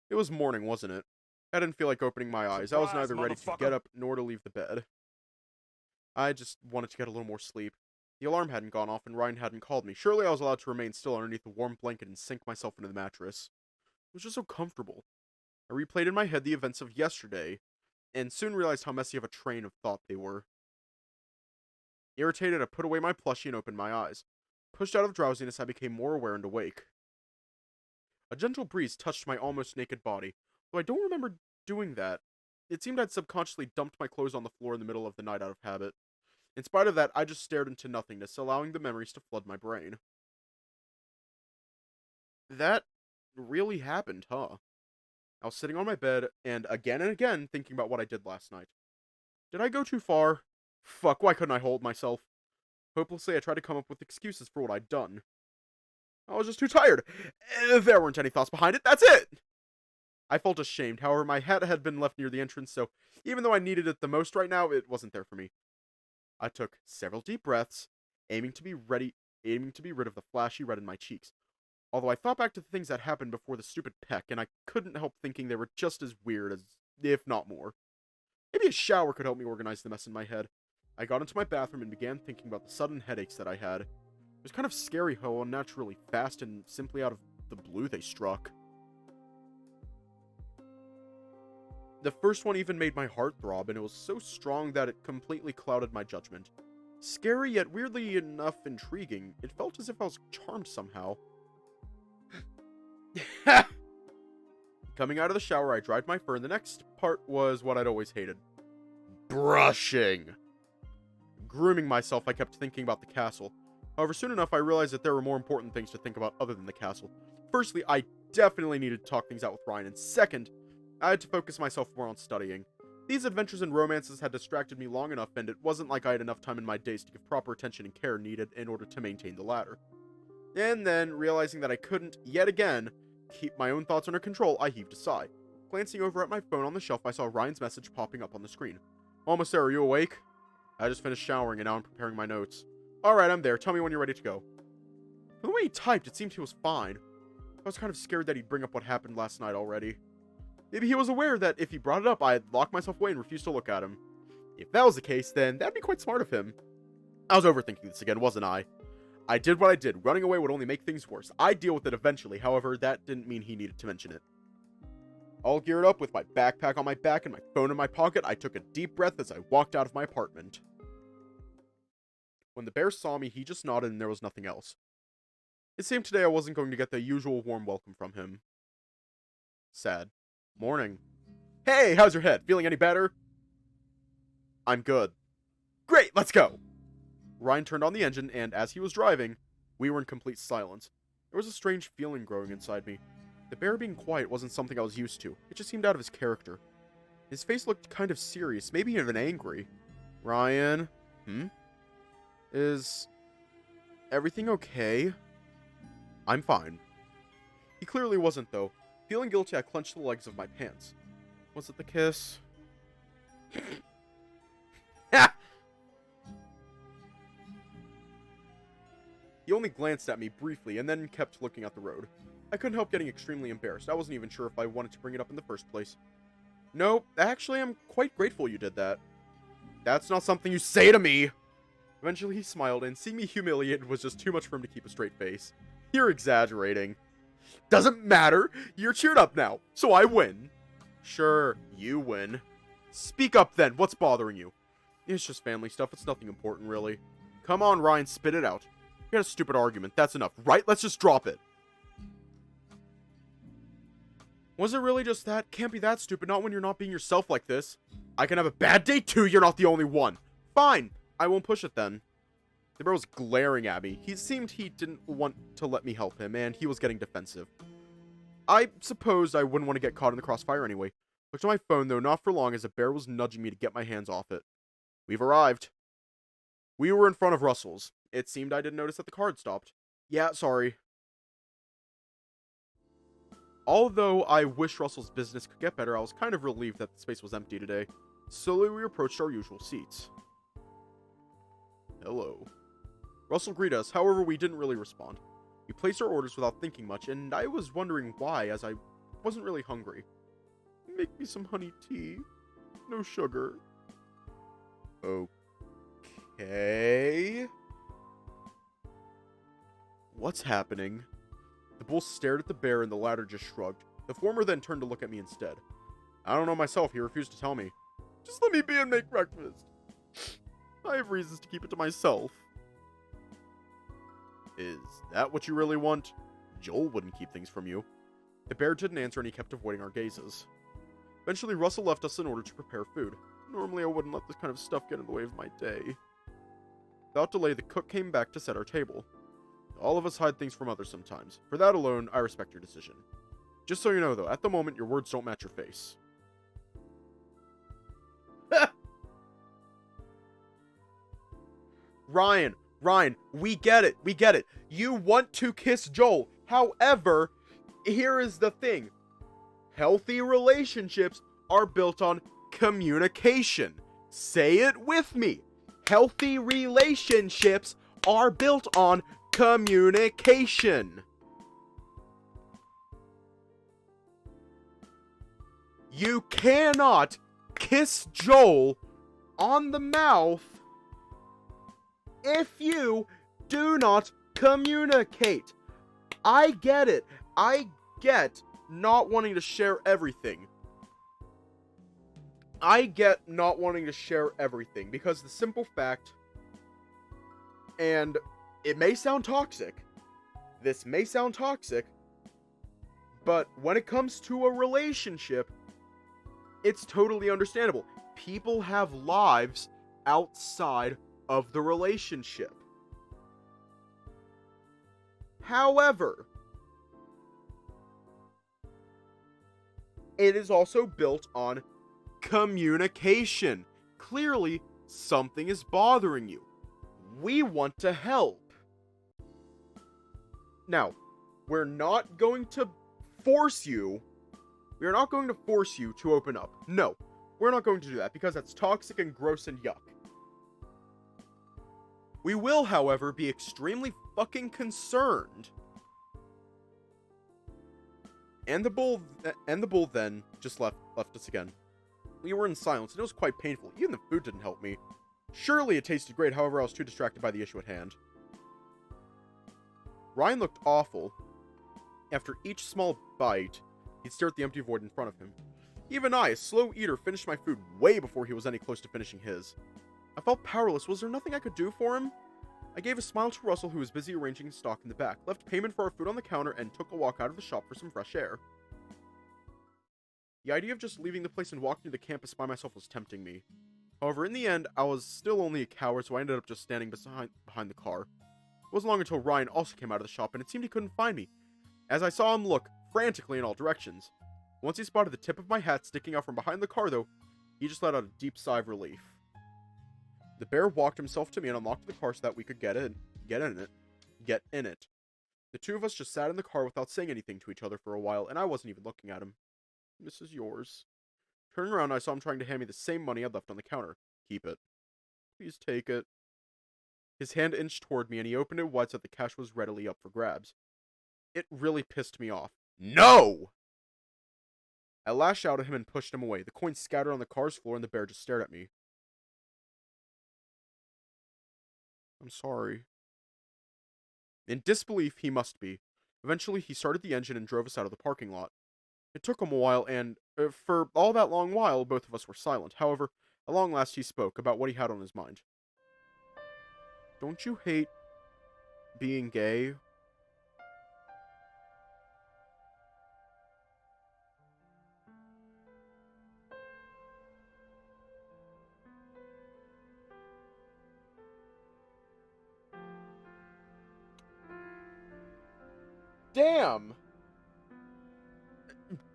It was morning, wasn't it? I didn't feel like opening my eyes. I was neither ready to get up nor to leave the bed. I just wanted to get a little more sleep. The alarm hadn't gone off and Ryan hadn't called me. Surely I was allowed to remain still underneath the warm blanket and sink myself into the mattress. It was just so comfortable. I replayed in my head the events of yesterday, and soon realized how messy of a train of thought they were. Irritated, I put away my plushie and opened my eyes. Pushed out of drowsiness, I became more aware and awake. A gentle breeze touched my almost naked body, though I don't remember doing that. It seemed I'd subconsciously dumped my clothes on the floor in the middle of the night out of habit. In spite of that, I just stared into nothingness, allowing the memories to flood my brain. That really happened, huh? I was sitting on my bed, and again, thinking about what I did last night. Did I go too far? Fuck, why couldn't I hold myself? Hopelessly, I tried to come up with excuses for what I'd done. I was just too tired. There weren't any thoughts behind it, that's it! I felt ashamed, however, my hat had been left near the entrance, so even though I needed it the most right now, it wasn't there for me. I took several deep breaths, aiming to be rid of the flashy red in my cheeks. Although I thought back to the things that happened before the stupid peck, and I couldn't help thinking they were just as weird as, if not more. Maybe a shower could help me organize the mess in my head. I got into my bathroom and began thinking about the sudden headaches that I had. It was kind of scary how unnaturally fast and simply out of the blue they struck. The first one even made my heart throb, and it was so strong that it completely clouded my judgment. Scary, yet weirdly enough intriguing. It felt as if I was charmed somehow. Coming out of the shower, I dried my fur, and the next part was what I'd always hated. Brushing. Grooming myself, I kept thinking about the castle. However, soon enough, I realized that there were more important things to think about other than the castle. Firstly, I definitely needed to talk things out with Ryan, and second, I had to focus myself more on studying. These adventures and romances had distracted me long enough, and it wasn't like I had enough time in my days to give proper attention and care needed in order to maintain the latter. And then, realizing that I couldn't, yet again, keep my own thoughts under control, I heaved a sigh. Glancing over at my phone on the shelf, I saw Ryan's message popping up on the screen. Almost there, are you awake? I just finished showering and now I'm preparing my notes. Alright, I'm there. Tell me when you're ready to go. From the way he typed, it seemed he was fine. I was kind of scared that he'd bring up what happened last night already. Maybe he was aware that if he brought it up, I'd lock myself away and refuse to look at him. If that was the case, then that'd be quite smart of him. I was overthinking this again, wasn't I? I did what I did. Running away would only make things worse. I'd deal with it eventually, however, that didn't mean he needed to mention it. All geared up with my backpack on my back and my phone in my pocket, I took a deep breath as I walked out of my apartment. When the bear saw me, he just nodded and there was nothing else. It seemed today I wasn't going to get the usual warm welcome from him. Sad. Morning. Hey, how's your head? Feeling any better? I'm good. Great, let's go! Ryan turned on the engine, and as he was driving, we were in complete silence. There was a strange feeling growing inside me. The bear being quiet wasn't something I was used to. It just seemed out of his character. His face looked kind of serious, maybe even angry. Ryan? Is everything okay? I'm fine. He clearly wasn't, though. Feeling guilty, I clenched the legs of my pants. Was it the kiss? He only glanced at me briefly and then kept looking at the road. I couldn't help getting extremely embarrassed. I wasn't even sure if I wanted to bring it up in the first place. No, actually, I'm quite grateful you did that. That's not something you say to me! Eventually, he smiled, and seeing me humiliated was just too much for him to keep a straight face. You're exaggerating. Doesn't matter! You're cheered up now, so I win. Sure, you win. Speak up then, what's bothering you? It's just family stuff, it's nothing important, really. Come on, Ryan, spit it out. You had a stupid argument, that's enough, right? Let's just drop it. Was it really just that? Can't be that stupid, not when you're not being yourself like this. I can have a bad day too, you're not the only one. Fine, I won't push it then. The bear was glaring at me. He seemed he didn't want to let me help him, and he was getting defensive. I supposed I wouldn't want to get caught in the crossfire anyway. Looked at my phone, though, not for long, as the bear was nudging me to get my hands off it. We've arrived. We were in front of Russell's. It seemed I didn't notice that the car had stopped. Yeah, sorry. Although I wish Russell's business could get better, I was kind of relieved that the space was empty today. Slowly we approached our usual seats. Hello. Russell greeted us, however we didn't really respond. We placed our orders without thinking much, and I was wondering why, as I wasn't really hungry. Make me some honey tea. No sugar. Okay. What's happening? The bull stared at the bear and the latter just shrugged. The former then turned to look at me instead. I don't know myself, he refused to tell me. Just let me be and make breakfast. I have reasons to keep it to myself. Is that what you really want? Joel wouldn't keep things from you. The bear didn't answer and he kept avoiding our gazes. Eventually, Russell left us in order to prepare food. Normally, I wouldn't let this kind of stuff get in the way of my day. Without delay, the cook came back to set our table. All of us hide things from others sometimes. For that alone, I respect your decision. Just so you know, though, at the moment, your words don't match your face. Ryan, we get it. You want to kiss Joel. However, here is the thing. Healthy relationships are built on communication. Say it with me. Healthy relationships are built on communication. You cannot kiss Joel on the mouth if you do not communicate. I get it. I get not wanting to share everything. Because the simple fact, and it may sound toxic, but when it comes to a relationship, it's totally understandable. People have lives outside of the relationship. However, it is also built on communication. Clearly, something is bothering you. We want to help. Now, we're not going to force you. We are not going to force you to open up. No, we're not going to do that because that's toxic and gross and yuck. We will, however, be extremely fucking concerned. And the bull then just left us again. We were in silence, and it was quite painful. Even the food didn't help me. Surely it tasted great, however, I was too distracted by the issue at hand. Ryan looked awful. After each small bite, he'd stare at the empty void in front of him. Even I, a slow eater, finished my food way before he was any close to finishing his. I felt powerless. Was there nothing I could do for him? I gave a smile to Russell, who was busy arranging his stock in the back, left payment for our food on the counter, and took a walk out of the shop for some fresh air. The idea of just leaving the place and walking to the campus by myself was tempting me. However, in the end, I was still only a coward, so I ended up just standing behind the car. It wasn't long until Ryan also came out of the shop, and it seemed he couldn't find me, as I saw him look frantically in all directions. Once he spotted the tip of my hat sticking out from behind the car, though, he just let out a deep sigh of relief. The bear walked himself to me and unlocked the car so that we could get in it. The two of us just sat in the car without saying anything to each other for a while, and I wasn't even looking at him. This is yours. Turning around, I saw him trying to hand me the same money I'd left on the counter. Keep it. Please take it. His hand inched toward me, and he opened it wide so that the cash was readily up for grabs. It really pissed me off. No! I lashed out at him and pushed him away. The coins scattered on the car's floor, and the bear just stared at me. I'm sorry. In disbelief, he must be. Eventually, he started the engine and drove us out of the parking lot. It took him a while, and for all that long while, both of us were silent. However, at long last, he spoke about what he had on his mind. Don't you hate being gay?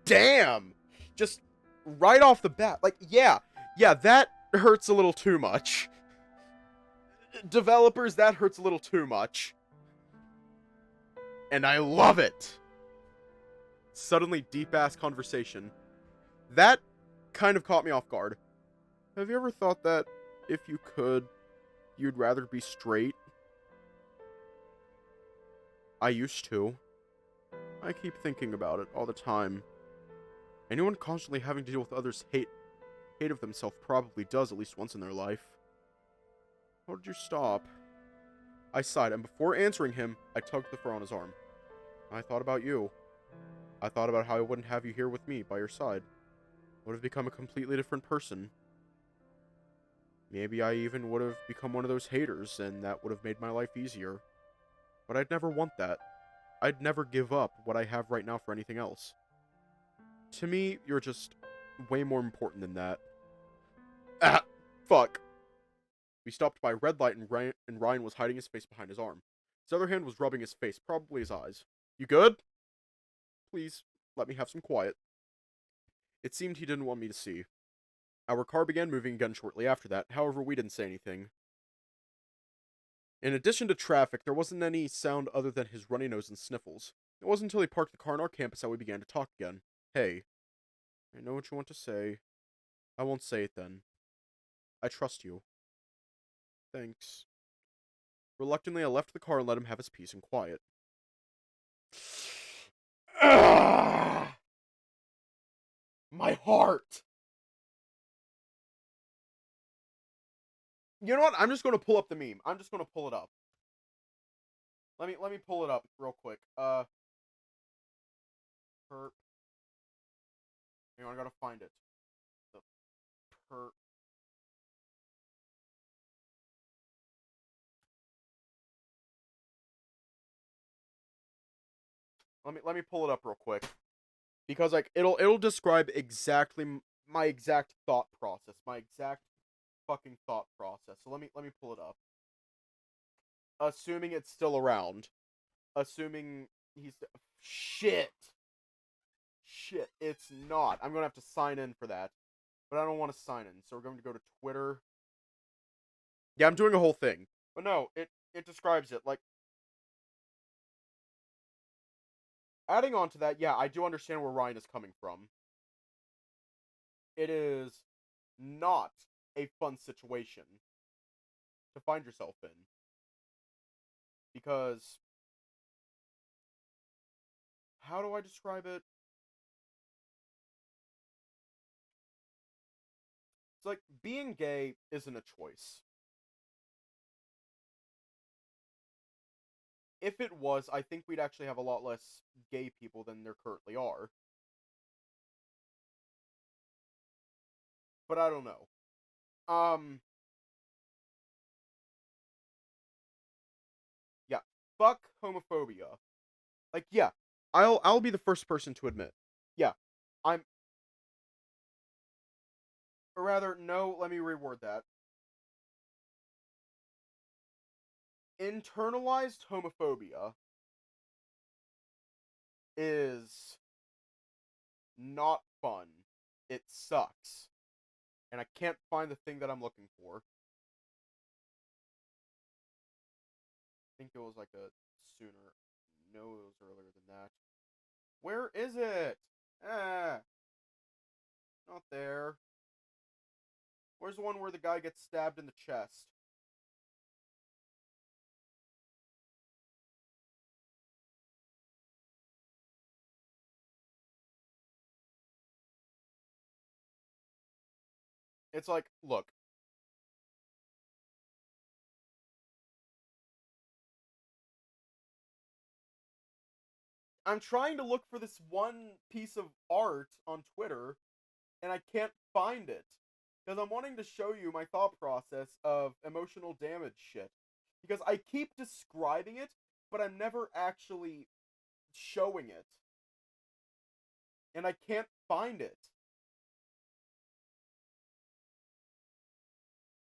Damn! Just right off the bat. Like, yeah, that hurts a little too much. Developers, that hurts a little too much. And I love it. Suddenly deep-ass conversation. That kind of caught me off guard. Have you ever thought that, if you could, you'd rather be straight? I used to. I keep thinking about it all the time. Anyone constantly having to deal with others' hate of themselves probably does at least once in their life. How did you stop? I sighed, and before answering him, I tugged the fur on his arm. I thought about you. I thought about how I wouldn't have you here with me, by your side. I would have become a completely different person. Maybe I even would have become one of those haters, and that would have made my life easier. But I'd never want that. I'd never give up what I have right now for anything else. To me, you're just way more important than that. Ah! Fuck! We stopped by a red light, and Ryan was hiding his face behind his arm. His other hand was rubbing his face, probably his eyes. You good? Please, let me have some quiet. It seemed he didn't want me to see. Our car began moving again shortly after that, however we didn't say anything. In addition to traffic, there wasn't any sound other than his runny nose and sniffles. It wasn't until he parked the car on our campus that we began to talk again. Hey, I know what you want to say. I won't say it then. I trust you. Thanks. Reluctantly, I left the car and let him have his peace and quiet. My heart! You know what? I'm just going to pull up the meme. I'm just going to pull it up. Let me pull it up real quick. Perp. Hang on, I gotta find it. The perp. Let me pull it up real quick, because like it'll describe exactly my exact thought process, my exact fucking thought process. So let me pull it up. Assuming it's still around. Assuming he's shit, it's not. I'm gonna have to sign in for that, but I don't want to sign in, so we're going to go to Twitter. Yeah, I'm doing a whole thing, but no, it describes it like. Adding on to that, yeah, I do understand where Ryan is coming from. It is not a fun situation to find yourself in. Because, how do I describe it? It's like, being gay isn't a choice. If it was, I think we'd actually have a lot less gay people than there currently are. But I don't know. Yeah, fuck homophobia. Like, yeah, I'll be the first person to admit. Yeah, I'm. Or rather, no, let me reword that. Internalized homophobia is not fun. It sucks. And I can't find the thing that I'm looking for. I think it was like a sooner. No, it was earlier than that. Where is it? Ah. Not there. Where's the one where the guy gets stabbed in the chest? It's like, look. I'm trying to look for this one piece of art on Twitter, and I can't find it. Because I'm wanting to show you my thought process of emotional damage shit. Because I keep describing it, but I'm never actually showing it. And I can't find it.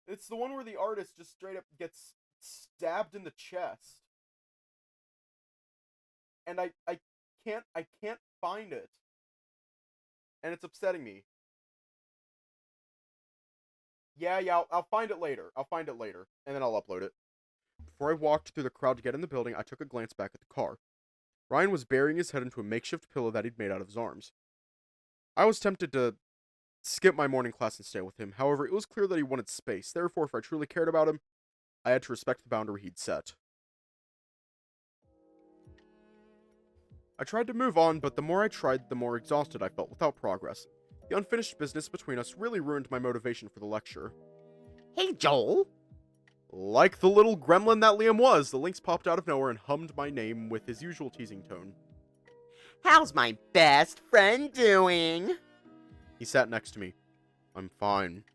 It's the one where the artist just straight up gets stabbed in the chest. And I can't find it. And it's upsetting me. Yeah, I'll find it later. I'll find it later, and then I'll upload it. Before I walked through the crowd to get in the building, I took a glance back at the car. Ryan was burying his head into a makeshift pillow that he'd made out of his arms. I was tempted to skip my morning class and stay with him. However, it was clear that he wanted space. Therefore, if I truly cared about him, I had to respect the boundary he'd set. I tried to move on, but the more I tried, the more exhausted I felt without progress. The unfinished business between us really ruined my motivation for the lecture. Hey, Joel. Like the little gremlin that Liam was, the lynx popped out of nowhere and hummed my name with his usual teasing tone. How's my best friend doing? He sat next to me. I'm fine.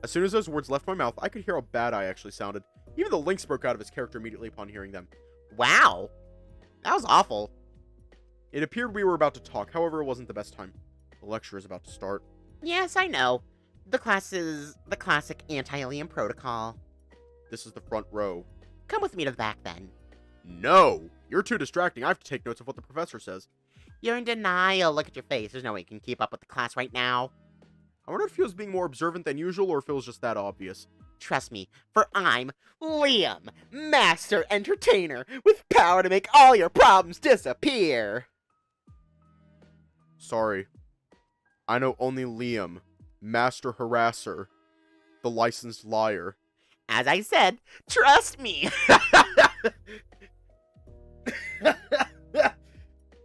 As soon as those words left my mouth, I could hear how bad I actually sounded. Even the lynx broke out of his character immediately upon hearing them. Wow. That was awful. It appeared we were about to talk, however, it wasn't the best time. The lecture is about to start. Yes, I know. The class is the classic anti-alien protocol. This is the front row. Come with me to the back, then. No! You're too distracting. I have to take notes of what the professor says. You're in denial. Look at your face. There's no way you can keep up with the class right now. I wonder if he was being more observant than usual or if it was just that obvious. Trust me, for I'm Liam, Master Entertainer, with power to make all your problems disappear. Sorry. I know only Liam, Master Harasser, the licensed liar. As I said, trust me.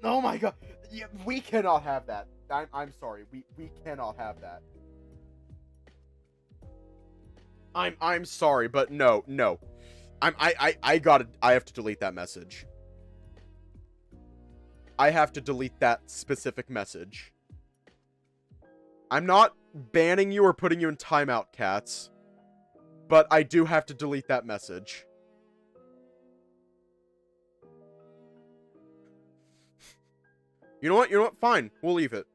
Oh my god. Yeah, we cannot have that. I'm sorry. We cannot have that. I'm sorry, but no. I have to delete that message. I have to delete that specific message. I'm not banning you or putting you in timeout, cats. But I do have to delete that message. You know what? Fine. We'll leave it.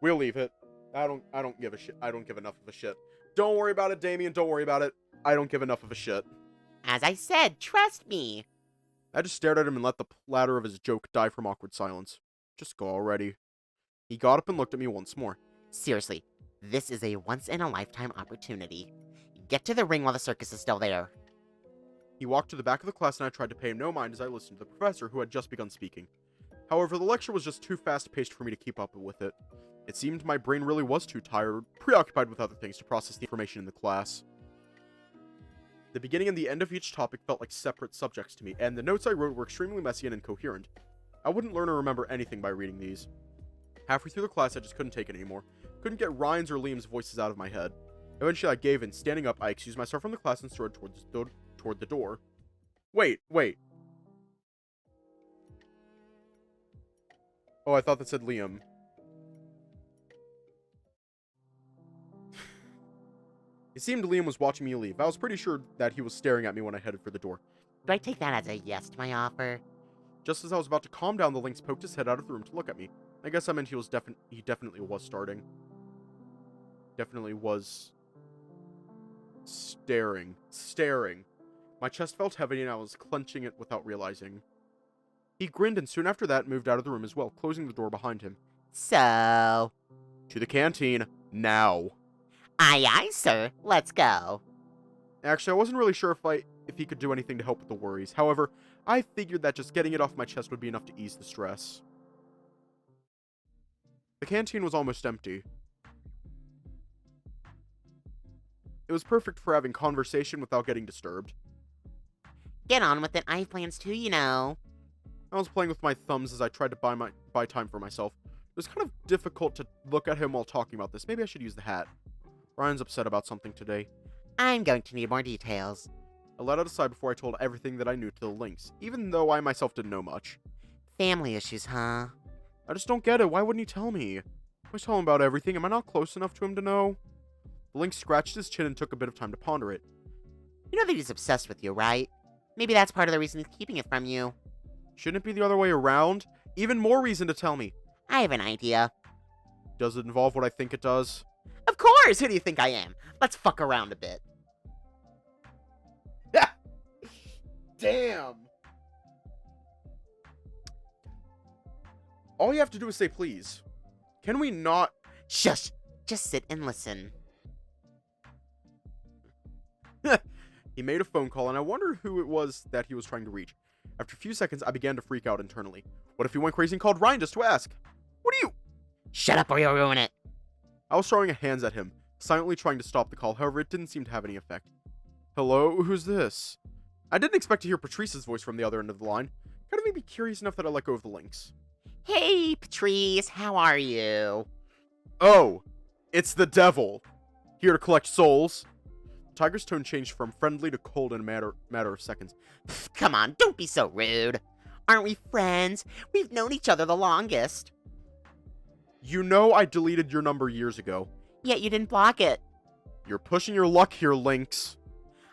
We'll leave it. I don't give a shit. I don't give enough of a shit. Don't worry about it, Damien. Don't worry about it. I don't give enough of a shit. As I said, trust me. I just stared at him and let the platter of his joke die from awkward silence. Just go already. He got up and looked at me once more. Seriously, this is a once-in-a-lifetime opportunity. Get to the ring while the circus is still there. He walked to the back of the class and I tried to pay him no mind as I listened to the professor, who had just begun speaking. However, the lecture was just too fast-paced for me to keep up with it. It seemed my brain really was too tired, preoccupied with other things to process the information in the class. The beginning and the end of each topic felt like separate subjects to me, and the notes I wrote were extremely messy and incoherent. I wouldn't learn or remember anything by reading these. Halfway through the class, I just couldn't take it anymore. Couldn't get Ryan's or Liam's voices out of my head. Eventually, I gave in. Standing up, I excused myself from the class and strode toward the door. Wait. Oh, I thought that said Liam. It seemed Liam was watching me leave. I was pretty sure that he was staring at me when I headed for the door. Do I take that as a yes to my offer? Just as I was about to calm down, the lynx poked his head out of the room to look at me. I guess I meant he definitely was starting. Definitely was staring. My chest felt heavy and I was clenching it without realizing. He grinned and soon after that moved out of the room as well, closing the door behind him. So... To the canteen, now. Aye, aye, sir. Let's go. Actually, I wasn't really sure if he could do anything to help with the worries. However, I figured that just getting it off my chest would be enough to ease the stress. The canteen was almost empty. It was perfect for having conversation without getting disturbed. Get on with it. I have plans too, you know. I was playing with my thumbs as I tried to buy time for myself. It was kind of difficult to look at him while talking about this. Maybe I should use the hat. Ryan's upset about something today. I'm going to need more details. I let it aside before I told everything that I knew to the lynx, even though I myself didn't know much. Family issues, huh? I just don't get it. Why wouldn't he tell me? I always tell him about everything. Am I not close enough to him to know? The lynx scratched his chin and took a bit of time to ponder it. You know that he's obsessed with you, right? Maybe that's part of the reason he's keeping it from you. Shouldn't it be the other way around? Even more reason to tell me. I have an idea. Does it involve what I think it does? Of course! Who do you think I am? Let's fuck around a bit. Damn! All you have to do is say please. Can we not? Shush! Just sit and listen. He made a phone call, and I wondered who it was that he was trying to reach. After a few seconds, I began to freak out internally. What if he went crazy and called Ryan just to ask? What are you? Shut up or you'll ruin it. I was throwing hands at him, silently trying to stop the call. However, it didn't seem to have any effect. Hello, who's this? I didn't expect to hear Patrice's voice from the other end of the line. Kind of made me curious enough that I let go of the links. Hey, Patrice, how are you? Oh, it's the devil. Here to collect souls. Tiger's tone changed from friendly to cold in a matter of seconds. Pfft, come on, don't be so rude. Aren't we friends? We've known each other the longest. You know I deleted your number years ago. Yet you didn't block it. You're pushing your luck here, Lynx.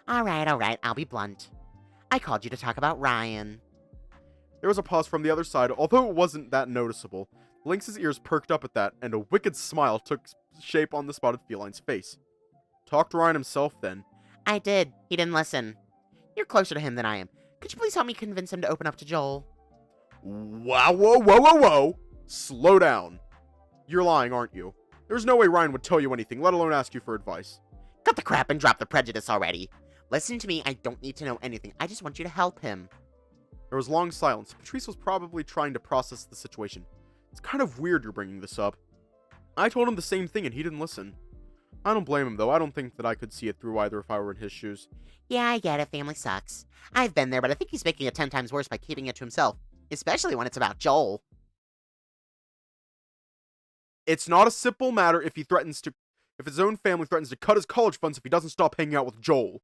Alright, I'll be blunt. I called you to talk about Ryan. There was a pause from the other side, although it wasn't that noticeable. Lynx's ears perked up at that, and a wicked smile took shape on the spotted feline's face. Talk to Ryan himself, then. I did. He didn't listen. You're closer to him than I am. Could you please help me convince him to open up to Joel? Wow, whoa. Slow down. You're lying, aren't you? There's no way Ryan would tell you anything, let alone ask you for advice. Cut the crap and drop the prejudice already. Listen to me, I don't need to know anything. I just want you to help him. There was long silence. Patrice was probably trying to process the situation. It's kind of weird you're bringing this up. I told him the same thing and he didn't listen. I don't blame him, though. I don't think that I could see it through either if I were in his shoes. Yeah, I get it. Family sucks. I've been there, but I think he's making it 10 times worse by keeping it to himself. Especially when it's about Joel. It's not a simple matter if his own family threatens to cut his college funds if he doesn't stop hanging out with Joel.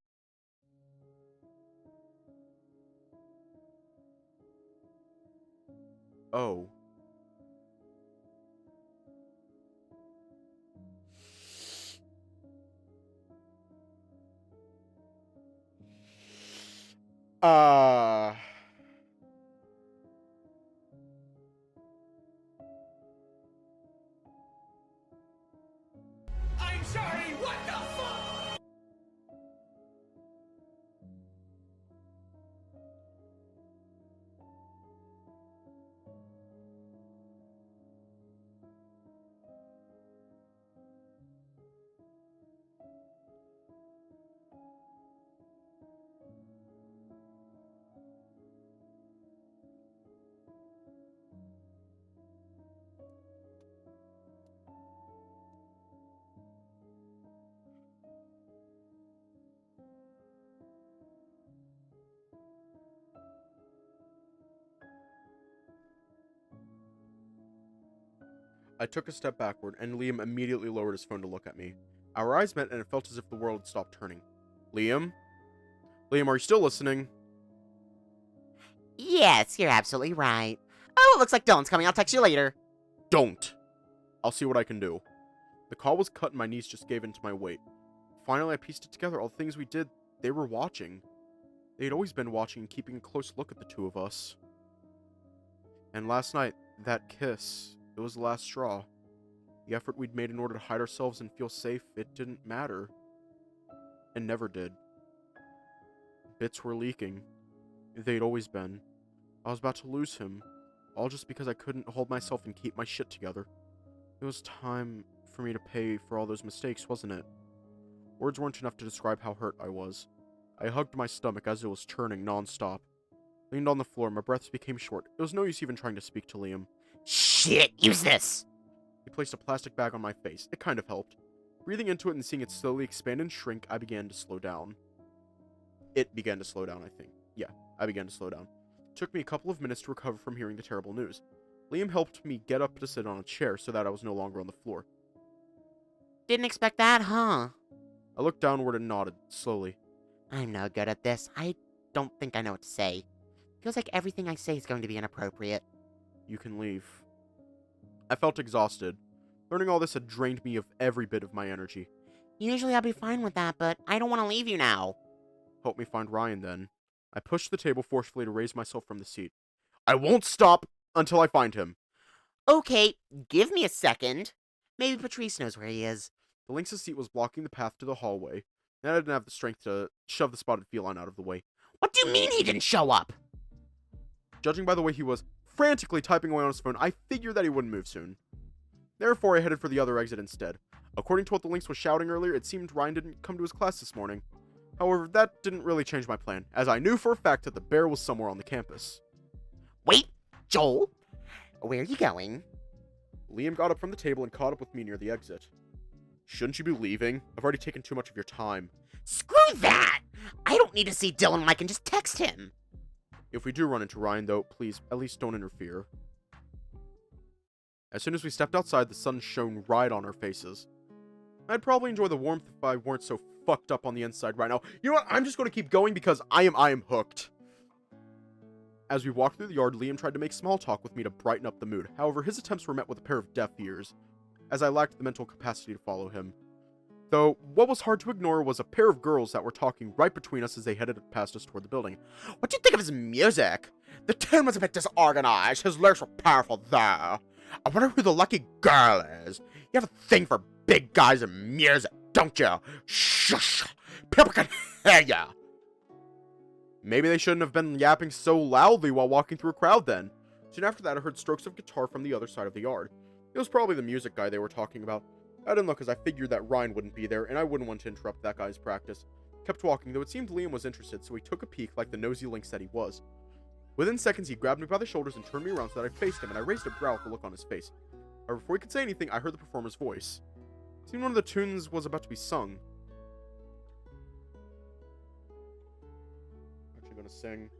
Oh. I'm sorry, what the fuck? I took a step backward, and Liam immediately lowered his phone to look at me. Our eyes met, and it felt as if the world had stopped turning. Liam? Liam, are you still listening? Yes, you're absolutely right. Oh, it looks like Dylan's coming. I'll text you later. Don't! I'll see what I can do. The call was cut and my knees just gave in to my weight. Finally, I pieced it together. All the things we did, they were watching. They had always been watching and keeping a close look at the two of us. And last night, that kiss, it was the last straw. The effort we'd made in order to hide ourselves and feel safe, it didn't matter. And never did. Bits were leaking. They'd always been. I was about to lose him. All just because I couldn't hold myself and keep my shit together. It was time for me to pay for all those mistakes, wasn't it? Words weren't enough to describe how hurt I was. I hugged my stomach as it was churning non-stop. Leaned on the floor, my breaths became short. It was no use even trying to speak to Liam. Shit, use this! He placed a plastic bag on my face. It kind of helped. Breathing into it and seeing it slowly expand and shrink, I began to slow down. It began to slow down, I think. Yeah, I began to slow down. It took me a couple of minutes to recover from hearing the terrible news. Liam helped me get up to sit on a chair so that I was no longer on the floor. Didn't expect that, huh? I looked downward and nodded, slowly. I'm no good at this. I don't think I know what to say. Feels like everything I say is going to be inappropriate. You can leave. I felt exhausted. Learning all this had drained me of every bit of my energy. Usually I'll be fine with that, but I don't want to leave you now. Help me find Ryan, then. I pushed the table forcefully to raise myself from the seat. I won't stop until I find him. Okay, give me a second. Maybe Patrice knows where he is. The lynx's seat was blocking the path to the hallway, and I didn't have the strength to shove the spotted feline out of the way. What do you mean he didn't show up? Judging by the way he was frantically typing away on his phone, I figured that he wouldn't move soon. Therefore, I headed for the other exit instead. According to what the lynx was shouting earlier, it seemed Ryan didn't come to his class this morning. However, that didn't really change my plan, as I knew for a fact that the bear was somewhere on the campus. Wait, Joel, where are you going? Liam got up from the table and caught up with me near the exit. Shouldn't you be leaving? I've already taken too much of your time. Screw that! I don't need to see Dylan when I can just text him. If we do run into Ryan, though, please, at least don't interfere. As soon as we stepped outside, the sun shone right on our faces. I'd probably enjoy the warmth if I weren't so fucked up on the inside right now. You know what? I'm just going to keep going because I am hooked. As we walked through the yard, Liam tried to make small talk with me to brighten up the mood. However, his attempts were met with a pair of deaf ears, as I lacked the mental capacity to follow him. Though, what was hard to ignore was a pair of girls that were talking right between us as they headed past us toward the building. What do you think of his music? The tune was a bit disorganized. His lyrics were powerful, though. I wonder who the lucky girl is. You have a thing for big guys and music, don't you? Shush! People can hear ya! Maybe they shouldn't have been yapping so loudly while walking through a crowd then. Soon after that, I heard strokes of guitar from the other side of the yard. It was probably the music guy they were talking about. I didn't look as I figured that Ryan wouldn't be there, and I wouldn't want to interrupt that guy's practice. Kept walking, though it seemed Liam was interested, so he took a peek like the nosy lynx that he was. Within seconds, he grabbed me by the shoulders and turned me around so that I faced him, and I raised a brow with a look on his face. However, before he could say anything, I heard the performer's voice. It seemed one of the tunes was about to be sung. I'm actually gonna sing.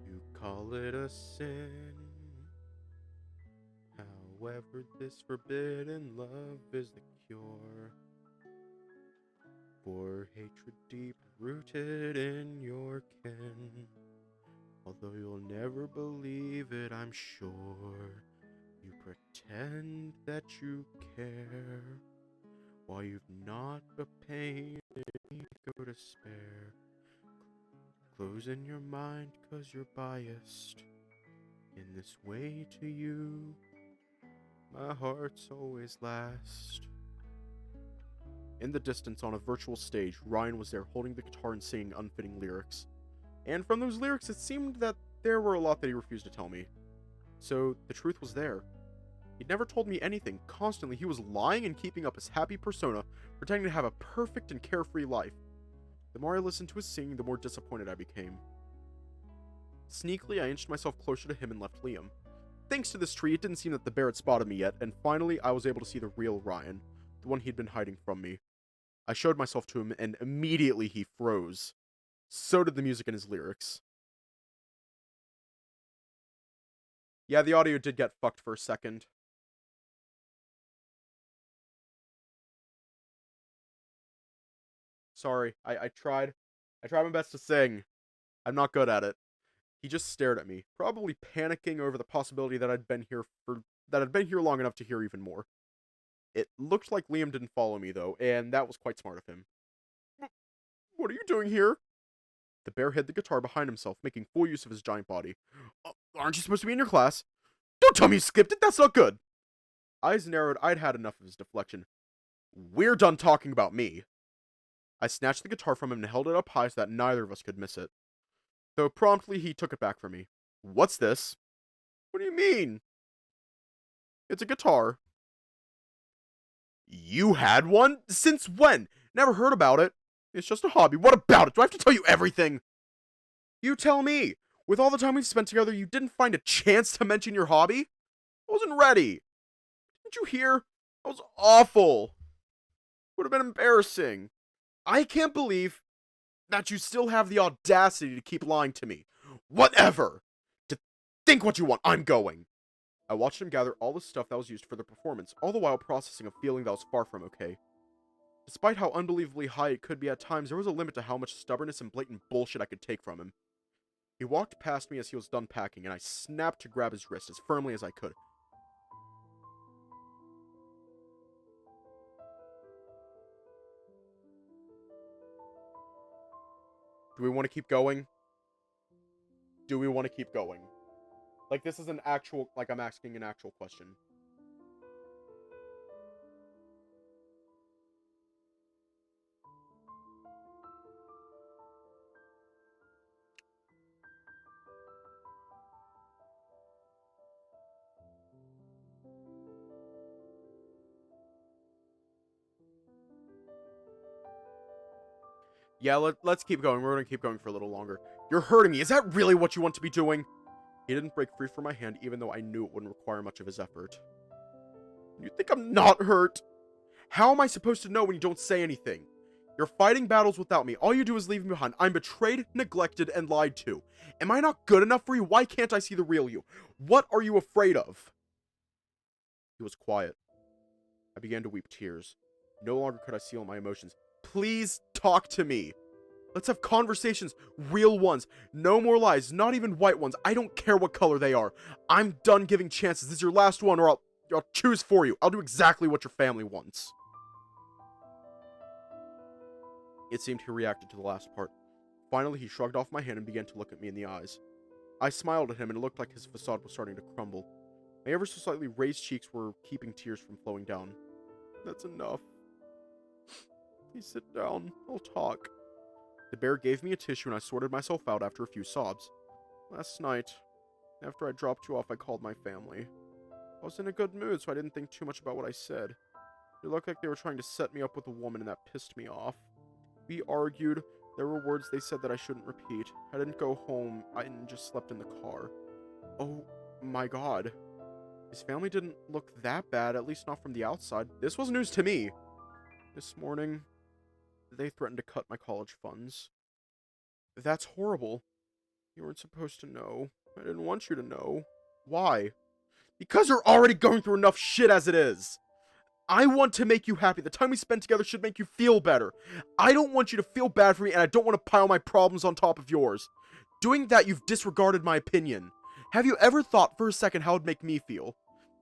You call it a sin. However, this forbidden love is the cure for hatred deep rooted in your kin. Although you'll never believe it, I'm sure. You pretend that you care, while you've not a pain and ego to spare. Closing your mind 'cause you're biased in this way to you. My heart's always last. In the distance, on a virtual stage, Ryan was there holding the guitar and singing unfitting lyrics. And from those lyrics, it seemed that there were a lot that he refused to tell me. So, the truth was there. He'd never told me anything. Constantly, he was lying and keeping up his happy persona, pretending to have a perfect and carefree life. The more I listened to his singing, the more disappointed I became. Sneakily, I inched myself closer to him and left Liam. Thanks to this tree, it didn't seem that the bear had spotted me yet, and finally, I was able to see the real Ryan, the one he'd been hiding from me. I showed myself to him, and immediately he froze. So did the music and his lyrics. Yeah, the audio did get fucked for a second. Sorry, I tried. I tried my best to sing. I'm not good at it. He just stared at me, probably panicking over the possibility that I'd been here long enough to hear even more. It looked like Liam didn't follow me, though, and that was quite smart of him. What are you doing here? The bear hid the guitar behind himself, making full use of his giant body. Aren't you supposed to be in your class? Don't tell me you skipped it, that's not good! Eyes narrowed, I'd had enough of his deflection. We're done talking about me. I snatched the guitar from him and held it up high so that neither of us could miss it. Though promptly he took it back from me. What's this? What do you mean? It's a guitar. You had one? Since when? Never heard about it. It's just a hobby. What about it? Do I have to tell you everything? You tell me. With all the time we've spent together, you didn't find a chance to mention your hobby? I wasn't ready. Didn't you hear? That was awful. Would have been embarrassing. I can't believe that you still have the audacity to keep lying to me. Whatever. To think what you want, I'm going. I watched him gather all the stuff that was used for the performance, all the while processing a feeling that was far from okay. Despite how unbelievably high it could be at times, there was a limit to how much stubbornness and blatant bullshit I could take from him. He walked past me as he was done packing, and I snapped to grab his wrist as firmly as I could. Do we want to keep going? Do we want to keep going? Like, this is an actual, like, I'm asking an actual question. Yeah, let's keep going. We're gonna keep going for a little longer. You're hurting me. Is that really what you want to be doing? He didn't break free from my hand, even though I knew it wouldn't require much of his effort. You think I'm not hurt? How am I supposed to know when you don't say anything? You're fighting battles without me. All you do is leave me behind. I'm betrayed, neglected, and lied to. Am I not good enough for you? Why can't I see the real you? What are you afraid of? He was quiet. I began to weep tears. No longer could I seal my emotions. Please talk to me. Let's have conversations, real ones. No more lies, not even white ones. I don't care what color they are. I'm done giving chances. This is your last one, or I'll choose for you. I'll do exactly what your family wants. It seemed he reacted to the last part. Finally, he shrugged off my hand and began to look at me in the eyes. I smiled at him, and it looked like his facade was starting to crumble. My ever so slightly raised cheeks were keeping tears from flowing down. That's enough. Please sit down. I'll talk. The bear gave me a tissue and I sorted myself out after a few sobs. Last night, after I dropped you off, I called my family. I was in a good mood, so I didn't think too much about what I said. It looked like they were trying to set me up with a woman, and that pissed me off. We argued. There were words they said that I shouldn't repeat. I didn't go home. I just slept in the car. Oh my god. His family didn't look that bad, at least not from the outside. This was news to me. This morning, they threatened to cut my college funds. That's horrible. You weren't supposed to know. I didn't want you to know. Why? Because you're already going through enough shit as it is. I want to make you happy. The time we spend together should make you feel better. I don't want you to feel bad for me, and I don't want to pile my problems on top of yours. Doing that, you've disregarded my opinion. Have you ever thought for a second how it'd make me feel?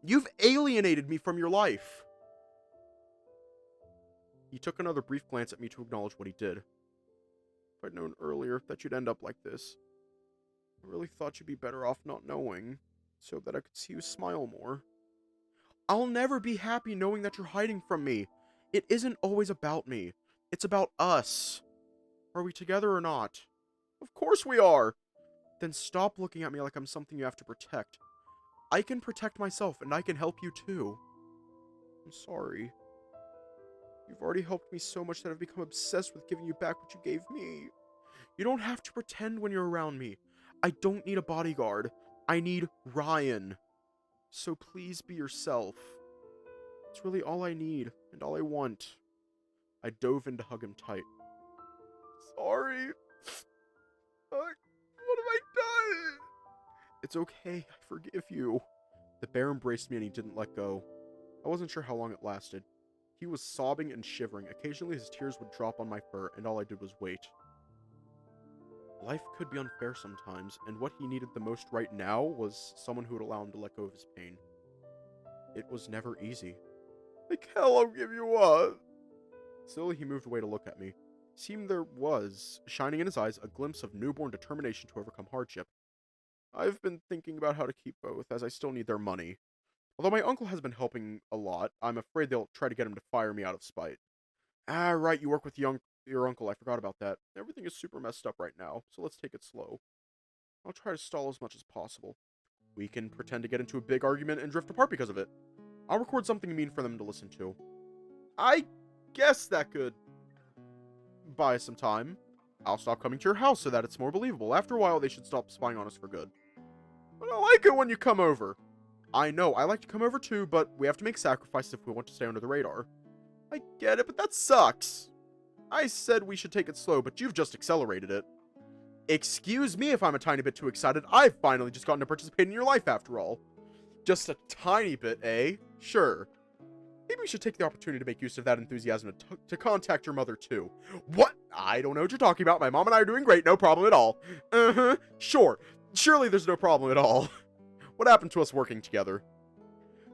You've alienated me from your life. He took another brief glance at me to acknowledge what he did. If I'd known earlier that you'd end up like this, I really thought you'd be better off not knowing, so that I could see you smile more. I'll never be happy knowing that you're hiding from me. It isn't always about me. It's about us. Are we together or not? Of course we are! Then stop looking at me like I'm something you have to protect. I can protect myself, and I can help you too. I'm sorry. You've already helped me so much that I've become obsessed with giving you back what you gave me. You don't have to pretend when you're around me. I don't need a bodyguard. I need Ryan. So please be yourself. It's really all I need, and all I want. I dove in to hug him tight. Sorry. What have I done? It's okay, I forgive you. The bear embraced me and he didn't let go. I wasn't sure how long it lasted. He was sobbing and shivering. Occasionally his tears would drop on my fur, and all I did was wait. Life could be unfair sometimes, and what he needed the most right now was someone who would allow him to let go of his pain. It was never easy. Like hell, I'll give you up. Slowly he moved away to look at me. It seemed there was, shining in his eyes, a glimpse of newborn determination to overcome hardship. I've been thinking about how to keep both, as I still need their money. Although my uncle has been helping a lot, I'm afraid they'll try to get him to fire me out of spite. Ah, right, you work with your uncle, I forgot about that. Everything is super messed up right now, so let's take it slow. I'll try to stall as much as possible. We can pretend to get into a big argument and drift apart because of it. I'll record something mean for them to listen to. I guess that could buy us some time. I'll stop coming to your house so that it's more believable. After a while, they should stop spying on us for good. But I like it when you come over. I know, I like to come over too, but we have to make sacrifices if we want to stay under the radar. I get it, but that sucks. I said we should take it slow, but you've just accelerated it. Excuse me if I'm a tiny bit too excited. I've finally just gotten to participate in your life after all. Just a tiny bit, eh? Sure. Maybe we should take the opportunity to make use of that enthusiasm to contact your mother too. What? I don't know what you're talking about. My mom and I are doing great. No problem at all. Sure. Surely there's no problem at all. What happened to us working together?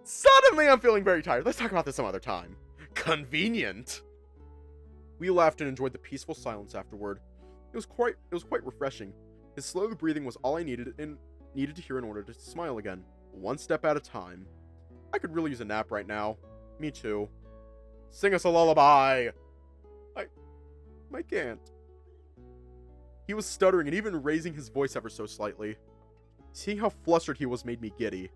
Suddenly I'm feeling very tired. Let's talk about this some other time. Convenient. We laughed and enjoyed the peaceful silence afterward. It was quite refreshing. His slow breathing was all I needed to hear in order to smile again. One step at a time. I could really use a nap right now. Me too. Sing us a lullaby. I can't. He was stuttering and even raising his voice ever so slightly. Seeing how flustered he was made me giddy.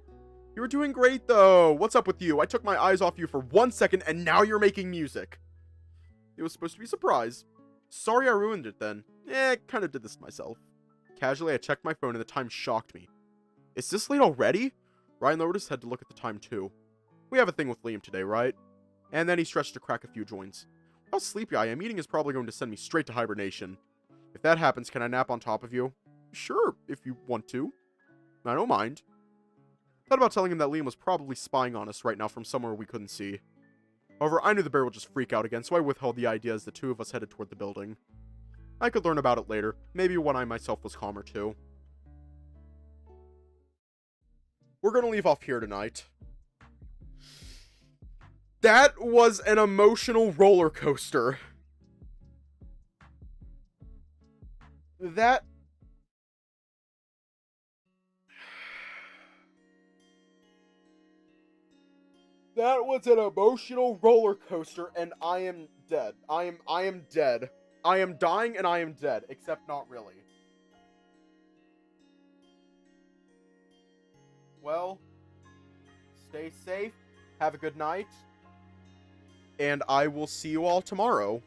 You were doing great though. What's up with you? I took my eyes off you for 1 second and now you're making music. It was supposed to be a surprise. Sorry I ruined it then. Kinda did this myself. Casually, I checked my phone and the time shocked me. Is this late already? Ryan lowered his head to look at the time too. We have a thing with Liam today, right? And then he stretched to crack a few joints. How sleepy I am, eating is probably going to send me straight to hibernation. If that happens, can I nap on top of you? Sure, if you want to. I don't mind. Thought about telling him that Liam was probably spying on us right now from somewhere we couldn't see. However, I knew the bear would just freak out again, so I withheld the idea as the two of us headed toward the building. I could learn about it later, maybe when I myself was calmer too. We're gonna leave off here tonight. That was an emotional roller coaster. That was an emotional roller coaster, and I am dead. I am dead. I am dying and I am dead, except not really. Well, stay safe, have a good night, and I will see you all tomorrow.